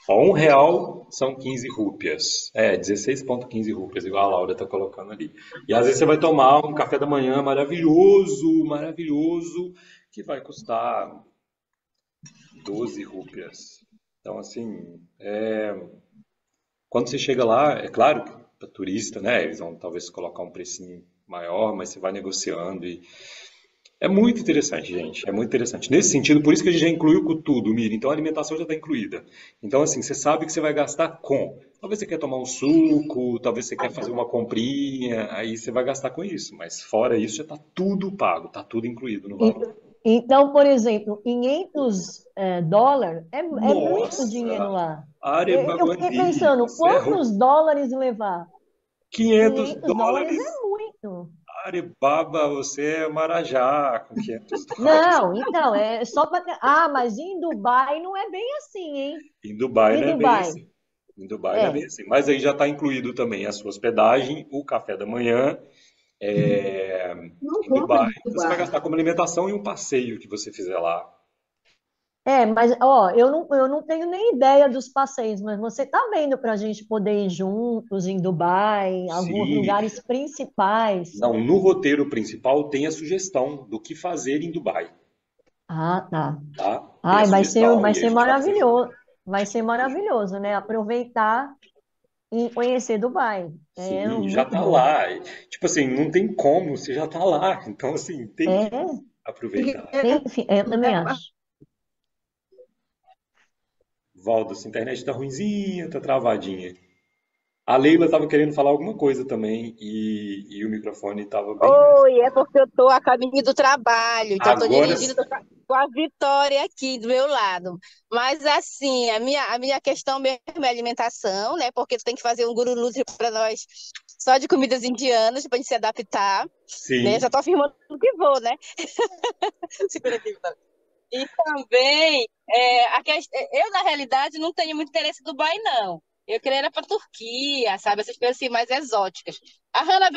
Speaker 1: Ó, R$ 1 são 15 rúpias. 16,15 rúpias, igual a Laura tá colocando ali. E às vezes você vai tomar um café da manhã maravilhoso, maravilhoso, que vai custar 12 rúpias. Então, assim, quando você chega lá, é claro que para turista, né, eles vão talvez colocar um precinho maior, mas você vai negociando e é muito interessante, gente, é muito interessante. Nesse sentido, por isso que a gente já incluiu com tudo, Miri. Então a alimentação já está incluída. Então, assim, você sabe que você vai gastar com. Talvez você quer tomar um suco, talvez você quer fazer uma comprinha, aí você vai gastar com isso. Mas fora isso, já está tudo pago, está tudo incluído no
Speaker 4: E-
Speaker 1: valor.
Speaker 4: Então, por exemplo, US$ 500 é muito dinheiro
Speaker 1: Nossa,
Speaker 4: lá.
Speaker 1: Are
Speaker 4: Eu fiquei
Speaker 1: Bhagwati,
Speaker 4: pensando,
Speaker 1: você errou.
Speaker 4: quantos dólares levar?
Speaker 1: 500
Speaker 4: US$ 500
Speaker 1: dólares.
Speaker 4: é muito.
Speaker 1: Arebaba, você é Marajá com US$ 500.
Speaker 4: Não, então, é só para. Ah, mas em Dubai não é bem assim, hein?
Speaker 1: Em Dubai
Speaker 4: E
Speaker 1: não é bem
Speaker 4: Dubai?
Speaker 1: assim. Em Dubai não é bem
Speaker 4: É.
Speaker 1: assim. Mas aí já está incluído também a sua hospedagem, o café da manhã, é,
Speaker 6: Não
Speaker 1: em
Speaker 6: compra
Speaker 1: Dubai.
Speaker 6: em
Speaker 1: Então você vai
Speaker 6: Dubai.
Speaker 1: gastar como alimentação e um passeio que você fizer lá.
Speaker 4: Mas ó, eu não tenho nem ideia dos passeios, mas você tá vendo para a gente poder ir juntos em Dubai, alguns
Speaker 1: Sim.
Speaker 4: lugares principais.
Speaker 1: Não, no roteiro principal tem a sugestão do que fazer em Dubai,
Speaker 4: Ah, tá.
Speaker 1: tá? Tem a
Speaker 4: Ai, vai ser,
Speaker 1: sugestão
Speaker 4: vai
Speaker 1: e aí a
Speaker 4: ser
Speaker 1: gente vai fazer junto.
Speaker 4: maravilhoso. Vai ser maravilhoso, né? Aproveitar e conhecer Dubai. É
Speaker 1: Sim, já
Speaker 4: muito
Speaker 1: tá
Speaker 4: bom.
Speaker 1: lá. Tipo assim, não tem como, você já tá lá. Então, assim, tem que
Speaker 4: É,
Speaker 1: aproveitar.
Speaker 4: eu também acho.
Speaker 1: Valdo, sua internet tá ruinzinha, tá travadinha. A Leila estava querendo falar alguma coisa também e o microfone estava bem.
Speaker 5: Oi, é porque eu estou a caminho do trabalho, então estou
Speaker 1: Agora,
Speaker 5: dirigindo, tô com a Vitória aqui do meu lado. Mas assim, a minha questão mesmo é alimentação, né? Porque tu tem que fazer um guru para nós só de comidas indianas para a gente se adaptar, né? Já
Speaker 1: sim,
Speaker 5: estou afirmando que vou, né? Segura aqui, Vitória. E também, eu, na realidade, não tenho muito interesse em Dubai, não. Eu queria ir para Turquia, sabe? Essas coisas assim mais exóticas. A Hannah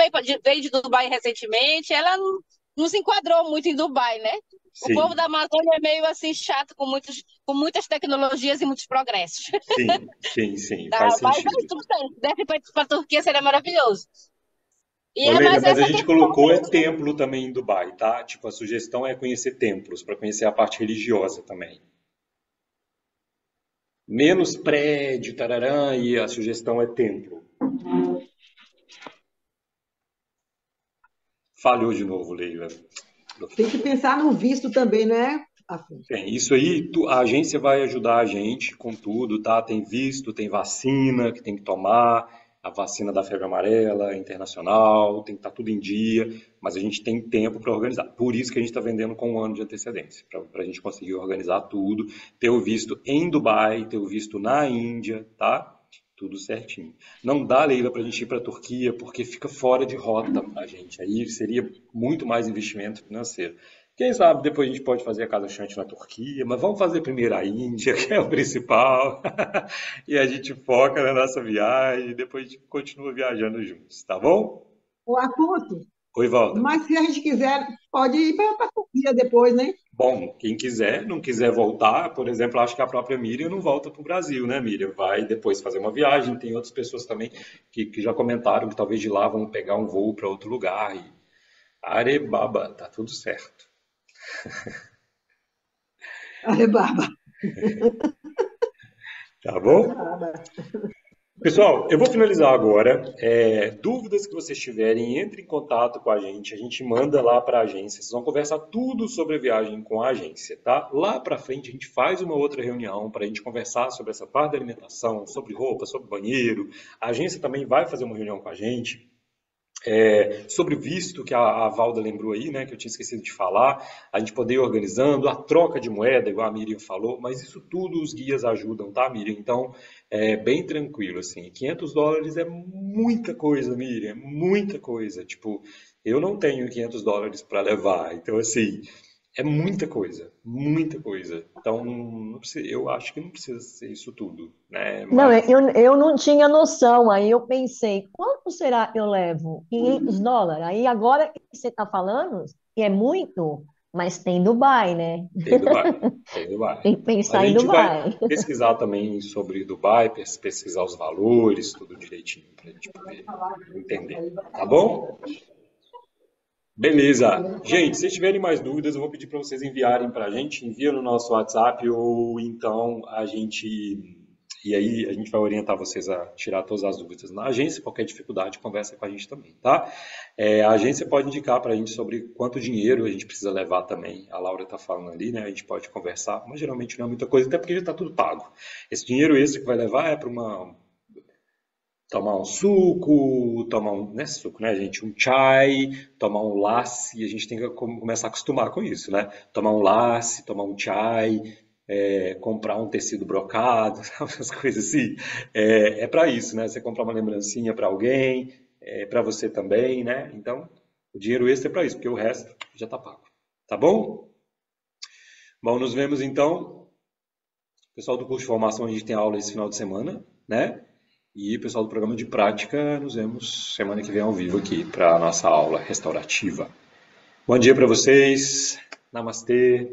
Speaker 5: veio de Dubai recentemente, ela não se enquadrou muito em Dubai, né? O povo
Speaker 1: sim,
Speaker 5: da Amazônia é meio assim chato com muitas tecnologias e muitos progressos.
Speaker 1: sim,
Speaker 5: Tá?
Speaker 1: faz
Speaker 5: Mas
Speaker 1: sentido.
Speaker 5: tudo bem. Se desse para a Turquia seria maravilhoso. E
Speaker 1: Ô
Speaker 5: é
Speaker 1: Leila,
Speaker 5: mais
Speaker 1: mas a
Speaker 5: essa
Speaker 1: gente
Speaker 5: questão
Speaker 1: colocou
Speaker 5: mesmo.
Speaker 1: templo também em Dubai, tá? Tipo, a sugestão é conhecer templos, para conhecer a parte religiosa também. Menos prédio, tararã, e a sugestão é templo. Falhou de novo, Leila.
Speaker 6: Tem que pensar no visto também, não é, Afonso?
Speaker 1: Bem, isso aí, a agência vai ajudar a gente com tudo, tá? Tem visto, tem vacina que tem que tomar, a vacina da febre amarela internacional, tem que estar tudo em dia, mas a gente tem tempo para organizar. Por isso que a gente está vendendo com 1 ano de antecedência, para a gente conseguir organizar tudo, ter o visto em Dubai, ter o visto na Índia, tá? Tudo certinho. Não dá, Leila, para a gente ir para a Turquia, porque fica fora de rota para a gente. Aí seria muito mais investimento financeiro. Quem sabe depois a gente pode fazer a Casa Chante na Turquia, mas vamos fazer primeiro a Índia, que é o principal. E a gente foca na nossa viagem, e depois a gente continua viajando juntos, tá bom?
Speaker 6: O Afonso,
Speaker 1: Oi, Valda.
Speaker 6: mas se a gente quiser, pode ir para a Turquia depois, né?
Speaker 1: Bom, quem quiser, não quiser voltar, por exemplo, acho que a própria Miriam não volta para o Brasil, né, Miriam? Vai depois fazer uma viagem. Tem outras pessoas também que já comentaram que talvez de lá vão pegar um voo para outro lugar. E arebaba, tá tudo certo.
Speaker 6: Arebaba.
Speaker 1: Tá bom?
Speaker 6: Arebaba.
Speaker 1: Pessoal, eu vou finalizar agora. Dúvidas que vocês tiverem, entre em contato com a gente manda lá para a agência. Vocês vão conversar tudo sobre a viagem com a agência, tá? Lá para frente a gente faz uma outra reunião para a gente conversar sobre essa parte da alimentação, sobre roupa, sobre banheiro. A agência também vai fazer uma reunião com a gente. Sobre o visto, que a Valda lembrou aí, né, que eu tinha esquecido de falar, a gente poder ir organizando, a troca de moeda, igual a Miriam falou, mas isso tudo os guias ajudam, tá, Miriam? Então, é bem tranquilo, assim. US$ 500 é muita coisa, Miriam, é muita coisa. Tipo, eu não tenho US$ 500 para levar, então, assim, é muita coisa, muita coisa. Então, eu acho que não precisa ser isso tudo, né?
Speaker 4: Não,
Speaker 1: Mas
Speaker 4: eu não tinha noção. Aí eu pensei, quanto será que eu levo? US$ 500. Aí agora que você está falando, que é muito, mas tem Dubai, né?
Speaker 1: tem Dubai, tem Dubai.
Speaker 4: Tem que
Speaker 1: A
Speaker 4: pensar em
Speaker 1: gente vai
Speaker 4: Dubai.
Speaker 1: pesquisar também sobre Dubai, pesquisar os valores, tudo direitinho, para a gente poder entender. Tá bom? Beleza. Gente, se tiverem mais dúvidas, eu vou pedir para vocês enviarem para a gente. Envia no nosso WhatsApp ou então a gente. E aí a gente vai orientar vocês a tirar todas as dúvidas na agência. Qualquer dificuldade, conversa com a gente também, tá? A agência pode indicar para a gente sobre quanto dinheiro a gente precisa levar também. A Laura está falando ali, né? A gente pode conversar, mas geralmente não é muita coisa, até porque já está tudo pago. Esse dinheiro extra que vai levar é para tomar um suco, tomar um, não é suco, né, gente? Um chai, tomar um lassi, a gente tem que começar a acostumar com isso, né? Tomar um lassi, tomar um chai, comprar um tecido brocado, sabe? Essas coisas assim. É para isso, né? Você comprar uma lembrancinha para alguém, para você também, né? Então, o dinheiro extra é para isso, porque o resto já está pago. Tá bom? Bom, nos vemos então. Pessoal do curso de formação, a gente tem aula esse final de semana, né? E pessoal do programa de prática, nos vemos semana que vem ao vivo aqui para a nossa aula restaurativa. Bom dia para vocês. Namastê.